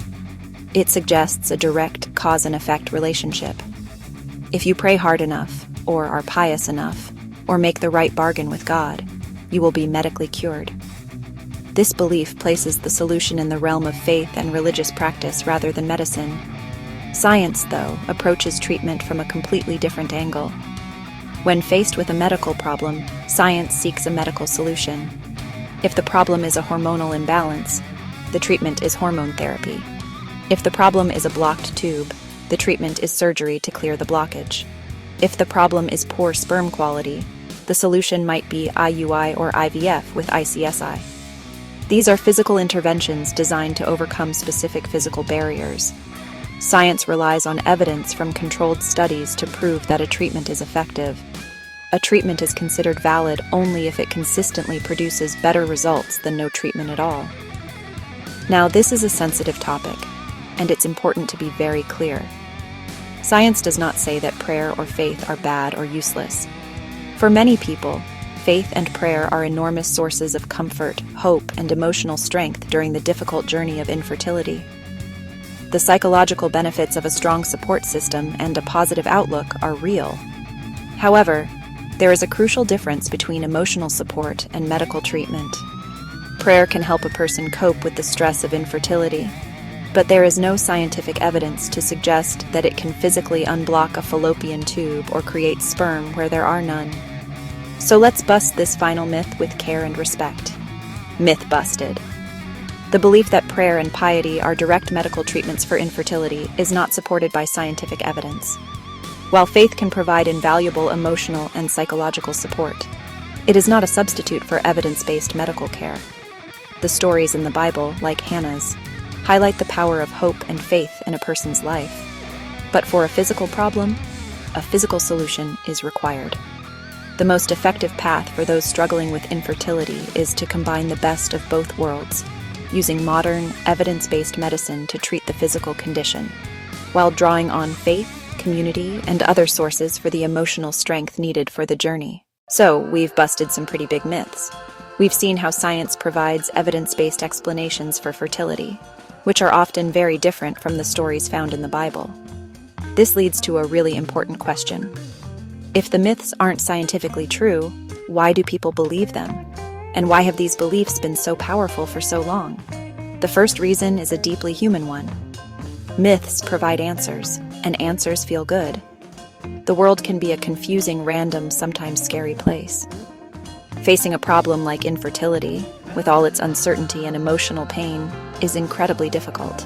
It suggests a direct cause and effect relationship. If you pray hard enough, or are pious enough, or make the right bargain with God, you will be medically cured. This belief places the solution in the realm of faith and religious practice rather than medicine. Science, though, approaches treatment from a completely different angle. When faced with a medical problem, science seeks a medical solution. If the problem is a hormonal imbalance, the treatment is hormone therapy. If the problem is a blocked tube, the treatment is surgery to clear the blockage. If the problem is poor sperm quality, the solution might be IUI or IVF with ICSI. These are physical interventions designed to overcome specific physical barriers. Science relies on evidence from controlled studies to prove that a treatment is effective. A treatment is considered valid only if it consistently produces better results than no treatment at all. Now, this is a sensitive topic, and it's important to be very clear. Science does not say that prayer or faith are bad or useless. For many people, faith and prayer are enormous sources of comfort, hope, and emotional strength during the difficult journey of infertility. The psychological benefits of a strong support system and a positive outlook are real. However, there is a crucial difference between emotional support and medical treatment. Prayer can help a person cope with the stress of infertility, but there is no scientific evidence to suggest that it can physically unblock a fallopian tube or create sperm where there are none. So let's bust this final myth with care and respect. Myth busted. The belief that prayer and piety are direct medical treatments for infertility is not supported by scientific evidence. While faith can provide invaluable emotional and psychological support, it is not a substitute for evidence-based medical care. The stories in the Bible, like Hannah's, highlight the power of hope and faith in a person's life. But for a physical problem, a physical solution is required. The most effective path for those struggling with infertility is to combine the best of both worlds, using modern, evidence-based medicine to treat the physical condition, while drawing on faith, community, and other sources for the emotional strength needed for the journey. So, we've busted some pretty big myths. We've seen how science provides evidence-based explanations for fertility, which are often very different from the stories found in the Bible. This leads to a really important question. If the myths aren't scientifically true, why do people believe them? And why have these beliefs been so powerful for so long? The first reason is a deeply human one. Myths provide answers, and answers feel good. The world can be a confusing, random, sometimes scary place. Facing a problem like infertility, with all its uncertainty and emotional pain, is incredibly difficult.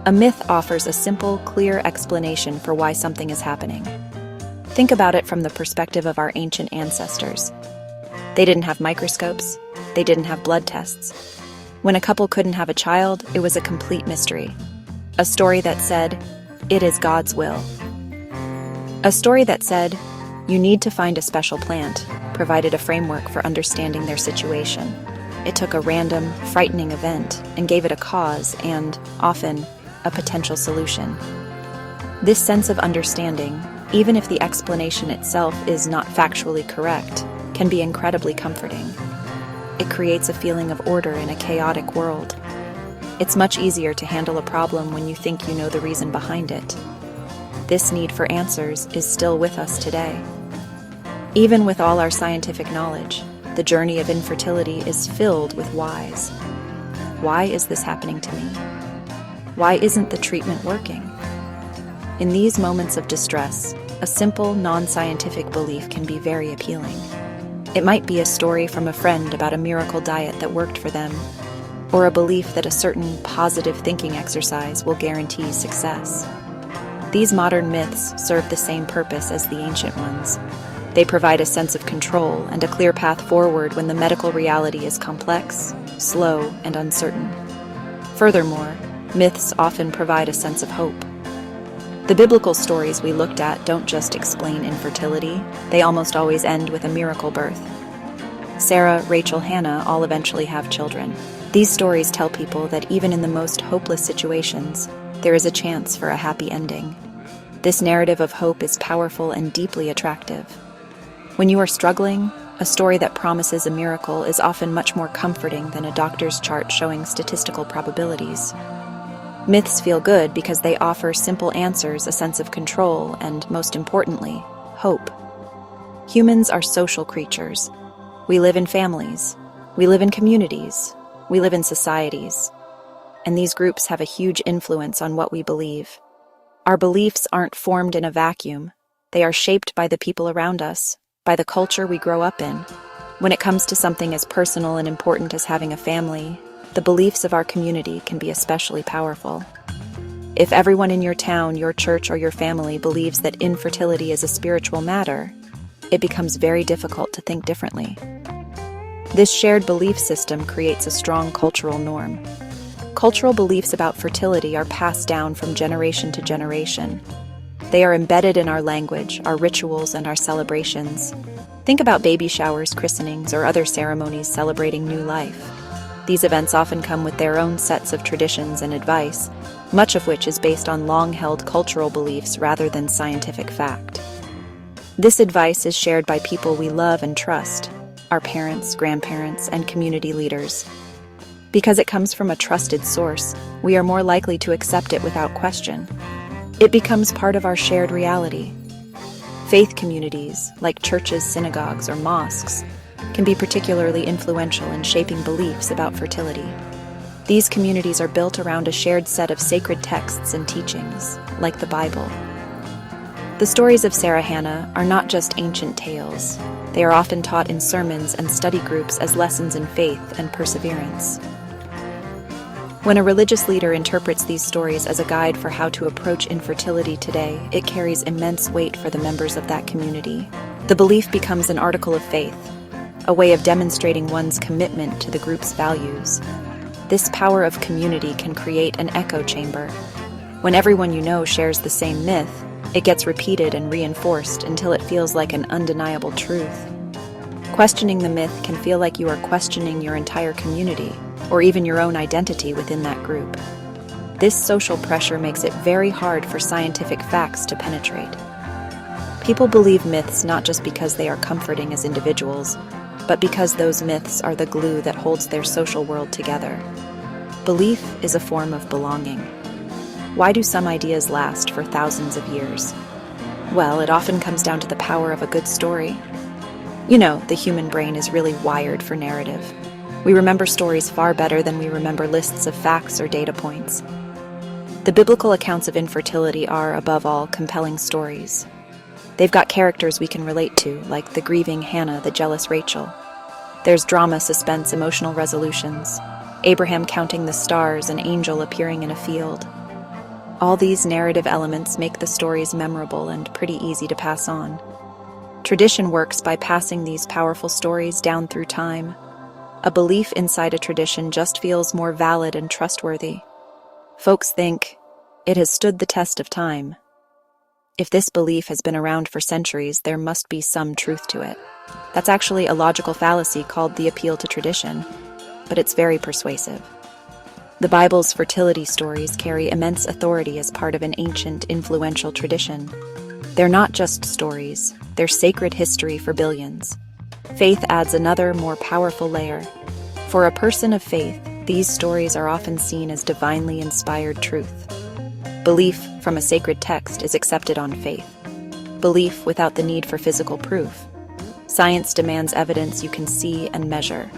A myth offers a simple, clear explanation for why something is happening. Think about it from the perspective of our ancient ancestors. They didn't have microscopes. They didn't have blood tests. When a couple couldn't have a child, it was a complete mystery. A story that said, "It is God's will." A story that said, "You need to find a special plant," provided a framework for understanding their situation. It took a random, frightening event and gave it a cause and, often, a potential solution. This sense of understanding, even if the explanation itself is not factually correct, can be incredibly comforting. It creates a feeling of order in a chaotic world. It's much easier to handle a problem when you think you know the reason behind it. This need for answers is still with us today. Even with all our scientific knowledge, the journey of infertility is filled with whys. Why is this happening to me? Why isn't the treatment working? In these moments of distress, a simple, non-scientific belief can be very appealing. It might be a story from a friend about a miracle diet that worked for them, or a belief that a certain positive thinking exercise will guarantee success. These modern myths serve the same purpose as the ancient ones. They provide a sense of control and a clear path forward when the medical reality is complex, slow, and uncertain. Furthermore, myths often provide a sense of hope. The biblical stories we looked at don't just explain infertility, they almost always end with a miracle birth. Sarah, Rachel, Hannah all eventually have children. These stories tell people that even in the most hopeless situations, there is a chance for a happy ending. This narrative of hope is powerful and deeply attractive. When you are struggling, A story that promises a miracle is often much more comforting than a doctor's chart showing statistical probabilities. Myths feel good because they offer simple answers, a sense of control, and, most importantly, hope. Humans are social creatures. We live in families. We live in communities. We live in societies. And these groups have a huge influence on what we believe. Our beliefs aren't formed in a vacuum. They are shaped by the people around us, by the culture we grow up in. When it comes to something as personal and important as having a family, the beliefs of our community can be especially powerful. If everyone in your town, your church, or your family believes that infertility is a spiritual matter, it becomes very difficult to think differently. This shared belief system creates a strong cultural norm. Cultural beliefs about fertility are passed down from generation to generation. They are embedded in our language, our rituals, and our celebrations. Think about baby showers, christenings, or other ceremonies celebrating new life. These events often come with their own sets of traditions and advice, much of which is based on long-held cultural beliefs rather than scientific fact. This advice is shared by people we love and trust, our parents, grandparents, and community leaders. Because it comes from a trusted source, we are more likely to accept it without question. It becomes part of our shared reality. Faith communities, like churches, synagogues, or mosques, can be particularly influential in shaping beliefs about fertility. These communities are built around a shared set of sacred texts and teachings, like the Bible. The stories of Sarah Hannah are not just ancient tales. They are often taught in sermons and study groups as lessons in faith and perseverance. When a religious leader interprets these stories as a guide for how to approach infertility today, it carries immense weight for the members of that community. The belief becomes an article of faith, a way of demonstrating one's commitment to the group's values. This power of community can create an echo chamber. When everyone you know shares the same myth, it gets repeated and reinforced until it feels like an undeniable truth. Questioning the myth can feel like you are questioning your entire community, or even your own identity within that group. This social pressure makes it very hard for scientific facts to penetrate. People believe myths not just because they are comforting as individuals, but because those myths are the glue that holds their social world together. Belief is a form of belonging. Why do some ideas last for thousands of years? Well, it often comes down to the power of a good story. You know, the human brain is really wired for narrative. We remember stories far better than we remember lists of facts or data points. The biblical accounts of infertility are, above all, compelling stories. They've got characters we can relate to, like the grieving Hannah, the jealous Rachel. There's drama, suspense, emotional resolutions, Abraham counting the stars, an angel appearing in a field. All these narrative elements make the stories memorable and pretty easy to pass on. Tradition works by passing these powerful stories down through time. A belief inside a tradition just feels more valid and trustworthy. Folks think, it has stood the test of time. If this belief has been around for centuries, there must be some truth to it. That's actually a logical fallacy called the appeal to tradition, but it's very persuasive. The Bible's fertility stories carry immense authority as part of an ancient, influential tradition. They're not just stories, they're sacred history for billions. Faith adds another, more powerful layer. For a person of faith, these stories are often seen as divinely inspired truth. Belief from a sacred text is accepted on faith. Belief without the need for physical proof. Science demands evidence you can see and measure.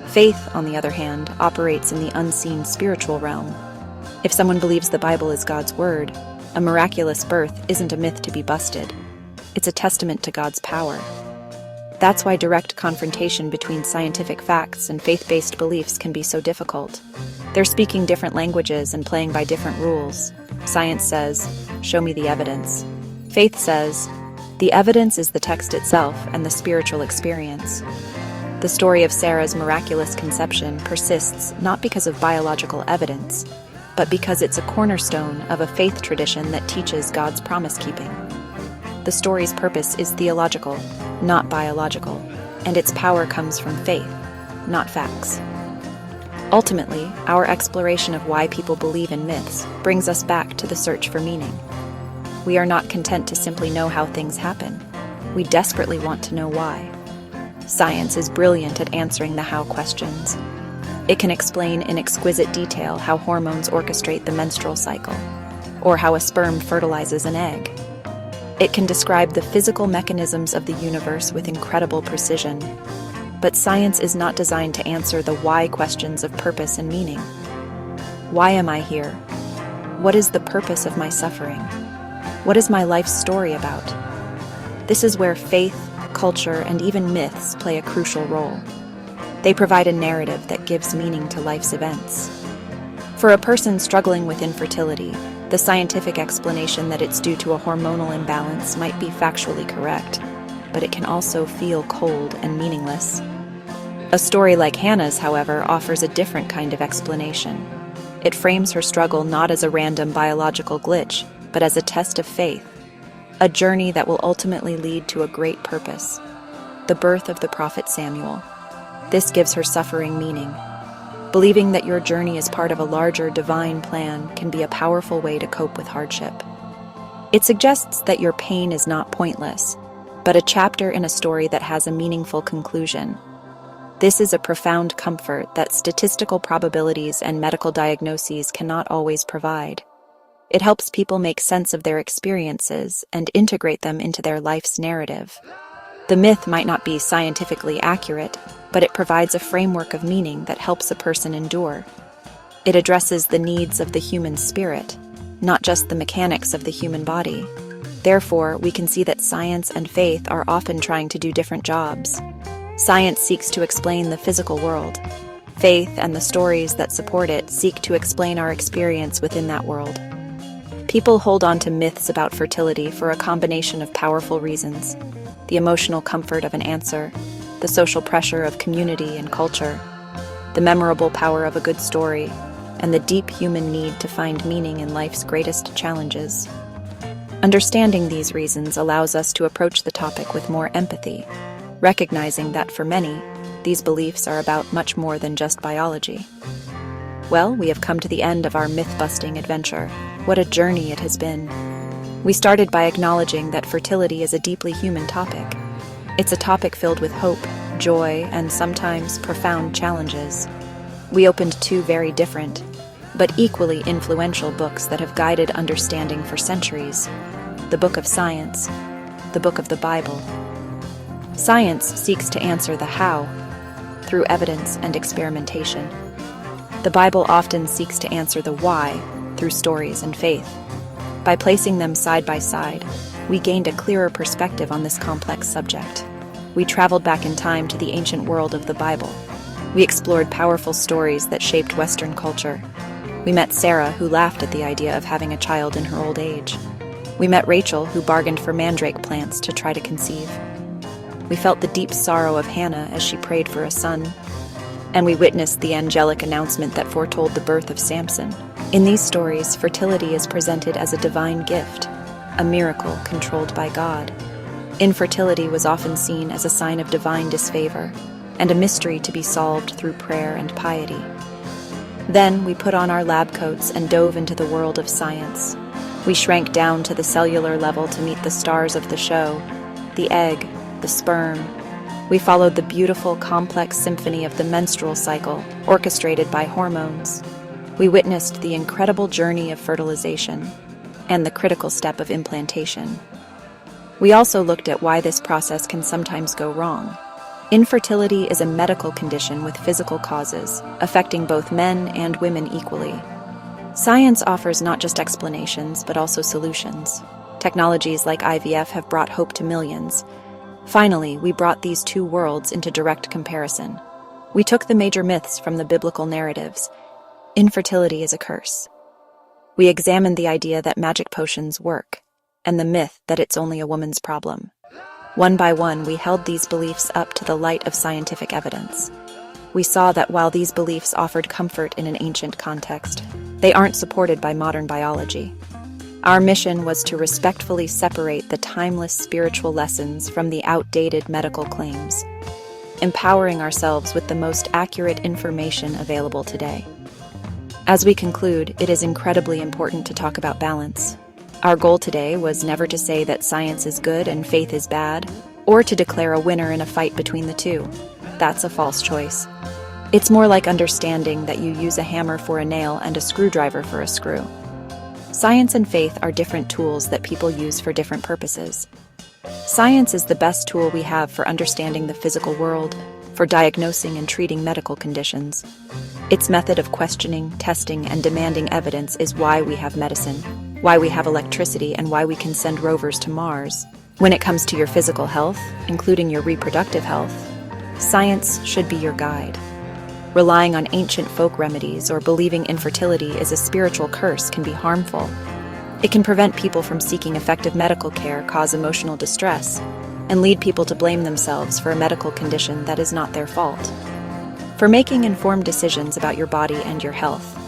Faith, on the other hand, operates in the unseen spiritual realm. If someone believes the Bible is God's word, a miraculous birth isn't a myth to be busted. It's a testament to God's power. That's why direct confrontation between scientific facts and faith-based beliefs can be so difficult. They're speaking different languages and playing by different rules. Science says, show me the evidence. Faith says, the evidence is the text itself and the spiritual experience. The story of Sarah's miraculous conception persists not because of biological evidence, but because it's a cornerstone of a faith tradition that teaches God's promise-keeping. The story's purpose is theological, not biological, and its power comes from faith, not facts. Ultimately, our exploration of why people believe in myths brings us back to the search for meaning. We are not content to simply know how things happen. We desperately want to know why. Science is brilliant at answering the how questions. It can explain in exquisite detail how hormones orchestrate the menstrual cycle, or how a sperm fertilizes an egg. It can describe the physical mechanisms of the universe with incredible precision. But science is not designed to answer the why questions of purpose and meaning. Why am I here? What is the purpose of my suffering? What is my life's story about? This is where faith, culture, and even myths play a crucial role. They provide a narrative that gives meaning to life's events. For a person struggling with infertility, the scientific explanation that it's due to a hormonal imbalance might be factually correct, but it can also feel cold and meaningless. A story like Hannah's, however, offers a different kind of explanation. It frames her struggle not as a random biological glitch, but as a test of faith, a journey that will ultimately lead to a great purpose, the birth of the prophet Samuel. This gives her suffering meaning. Believing that your journey is part of a larger divine plan can be a powerful way to cope with hardship. It suggests that your pain is not pointless, but a chapter in a story that has a meaningful conclusion. This is a profound comfort that statistical probabilities and medical diagnoses cannot always provide. It helps people make sense of their experiences and integrate them into their life's narrative. The myth might not be scientifically accurate, but it provides a framework of meaning that helps a person endure. It addresses the needs of the human spirit, not just the mechanics of the human body. Therefore, we can see that science and faith are often trying to do different jobs. Science seeks to explain the physical world. Faith and the stories that support it seek to explain our experience within that world. People hold on to myths about fertility for a combination of powerful reasons: the emotional comfort of an answer, the social pressure of community and culture, the memorable power of a good story, and the deep human need to find meaning in life's greatest challenges. Understanding these reasons allows us to approach the topic with more empathy, recognizing that for many, these beliefs are about much more than just biology. Well, we have come to the end of our myth-busting adventure. What a journey it has been. We started by acknowledging that fertility is a deeply human topic. It's a topic filled with hope, joy, and sometimes profound challenges. We opened two very different, but equally influential books that have guided understanding for centuries: the Book of Science, the Book of the Bible. Science seeks to answer the how through evidence and experimentation. The Bible often seeks to answer the why through stories and faith. By placing them side by side, we gained a clearer perspective on this complex subject. We traveled back in time to the ancient world of the Bible. We explored powerful stories that shaped Western culture. We met Sarah, who laughed at the idea of having a child in her old age. We met Rachel, who bargained for mandrake plants to try to conceive. We felt the deep sorrow of Hannah as she prayed for a son. And we witnessed the angelic announcement that foretold the birth of Samson. In these stories, fertility is presented as a divine gift, a miracle controlled by God. Infertility was often seen as a sign of divine disfavor, and a mystery to be solved through prayer and piety. Then we put on our lab coats and dove into the world of science. We shrank down to the cellular level to meet the stars of the show: the egg, the sperm. We followed the beautiful, complex symphony of the menstrual cycle, orchestrated by hormones. We witnessed the incredible journey of fertilization and the critical step of implantation. We also looked at why this process can sometimes go wrong. Infertility is a medical condition with physical causes, affecting both men and women equally. Science offers not just explanations, but also solutions. Technologies like IVF have brought hope to millions. Finally, we brought these two worlds into direct comparison. We took the major myths from the biblical narratives. Infertility is a curse. We examined the idea that magic potions work, and the myth that it's only a woman's problem. One by one, we held these beliefs up to the light of scientific evidence. We saw that while these beliefs offered comfort in an ancient context, they aren't supported by modern biology. Our mission was to respectfully separate the timeless spiritual lessons from the outdated medical claims, empowering ourselves with the most accurate information available today. As we conclude, it is incredibly important to talk about balance. Our goal today was never to say that science is good and faith is bad, or to declare a winner in a fight between the two. That's a false choice. It's more like understanding that you use a hammer for a nail and a screwdriver for a screw. Science and faith are different tools that people use for different purposes. Science is the best tool we have for understanding the physical world, for diagnosing and treating medical conditions. Its method of questioning, testing, and demanding evidence is why we have medicine, why we have electricity, and why we can send rovers to Mars. When it comes to your physical health, including your reproductive health, science should be your guide. Relying on ancient folk remedies or believing infertility is a spiritual curse can be harmful. It can prevent people from seeking effective medical care, cause emotional distress, and lead people to blame themselves for a medical condition that is not their fault. For making informed decisions about your body and your health,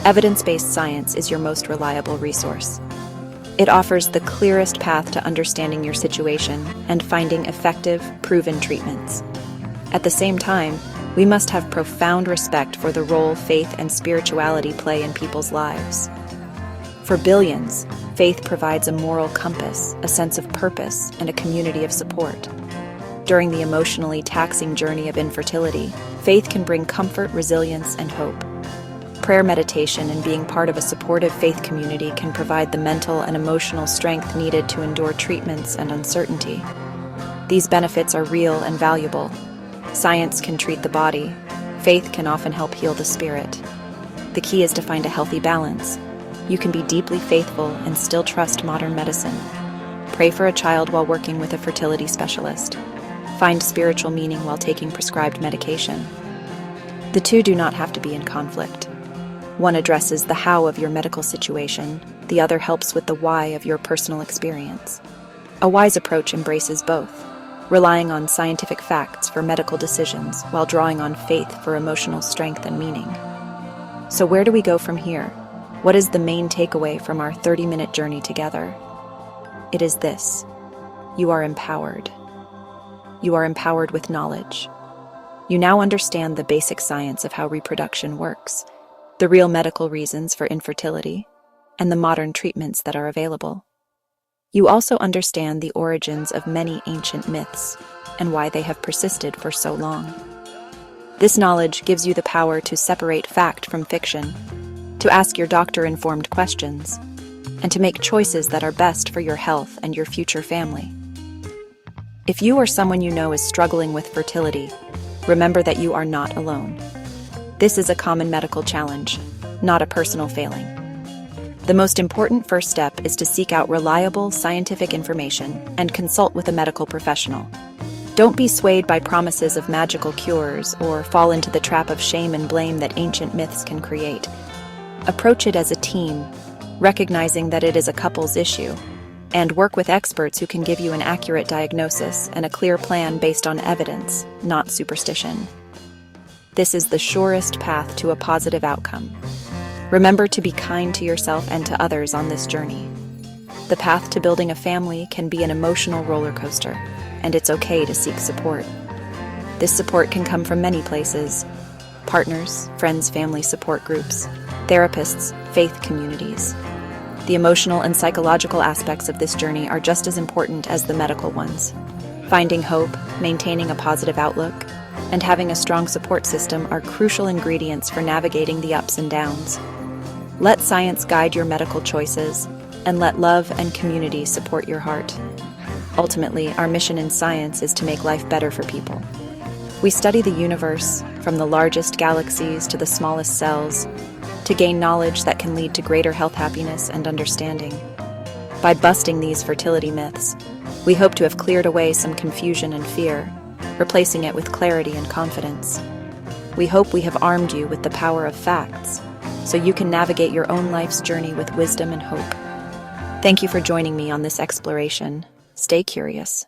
evidence-based science is your most reliable resource. It offers the clearest path to understanding your situation and finding effective, proven treatments. At the same time, we must have profound respect for the role faith and spirituality play in people's lives. For billions, faith provides a moral compass, a sense of purpose, and a community of support. During the emotionally taxing journey of infertility, faith can bring comfort, resilience, and hope. Prayer, meditation, and being part of a supportive faith community can provide the mental and emotional strength needed to endure treatments and uncertainty. These benefits are real and valuable. Science can treat the body. Faith can often help heal the spirit. The key is to find a healthy balance. You can be deeply faithful and still trust modern medicine. Pray for a child while working with a fertility specialist. Find spiritual meaning while taking prescribed medication. The two do not have to be in conflict. One addresses the how of your medical situation, the other helps with the why of your personal experience. A wise approach embraces both, relying on scientific facts for medical decisions while drawing on faith for emotional strength and meaning. So where do we go from here? What is the main takeaway from our 30-minute journey together? It is this: you are empowered. You are empowered with knowledge. You now understand the basic science of how reproduction works, the real medical reasons for infertility, and the modern treatments that are available. You also understand the origins of many ancient myths and why they have persisted for so long. This knowledge gives you the power to separate fact from fiction, to ask your doctor-informed questions, and to make choices that are best for your health and your future family. If you or someone you know is struggling with fertility, remember that you are not alone. This is a common medical challenge, not a personal failing. The most important first step is to seek out reliable scientific information and consult with a medical professional. Don't be swayed by promises of magical cures or fall into the trap of shame and blame that ancient myths can create. Approach it as a team, recognizing that it is a couple's issue, and work with experts who can give you an accurate diagnosis and a clear plan based on evidence, not superstition. This is the surest path to a positive outcome. Remember to be kind to yourself and to others on this journey. The path to building a family can be an emotional roller coaster, and it's okay to seek support. This support can come from many places: partners, friends, family support groups, therapists, faith communities. The emotional and psychological aspects of this journey are just as important as the medical ones. Finding hope, maintaining a positive outlook, and having a strong support system are crucial ingredients for navigating the ups and downs. Let science guide your medical choices, and let love and community support your heart. Ultimately, our mission in science is to make life better for people. We study the universe, from the largest galaxies to the smallest cells, to gain knowledge that can lead to greater health, happiness, and understanding. By busting these fertility myths, we hope to have cleared away some confusion and fear, replacing it with clarity and confidence. We hope we have armed you with the power of facts, so you can navigate your own life's journey with wisdom and hope. Thank you for joining me on this exploration. Stay curious.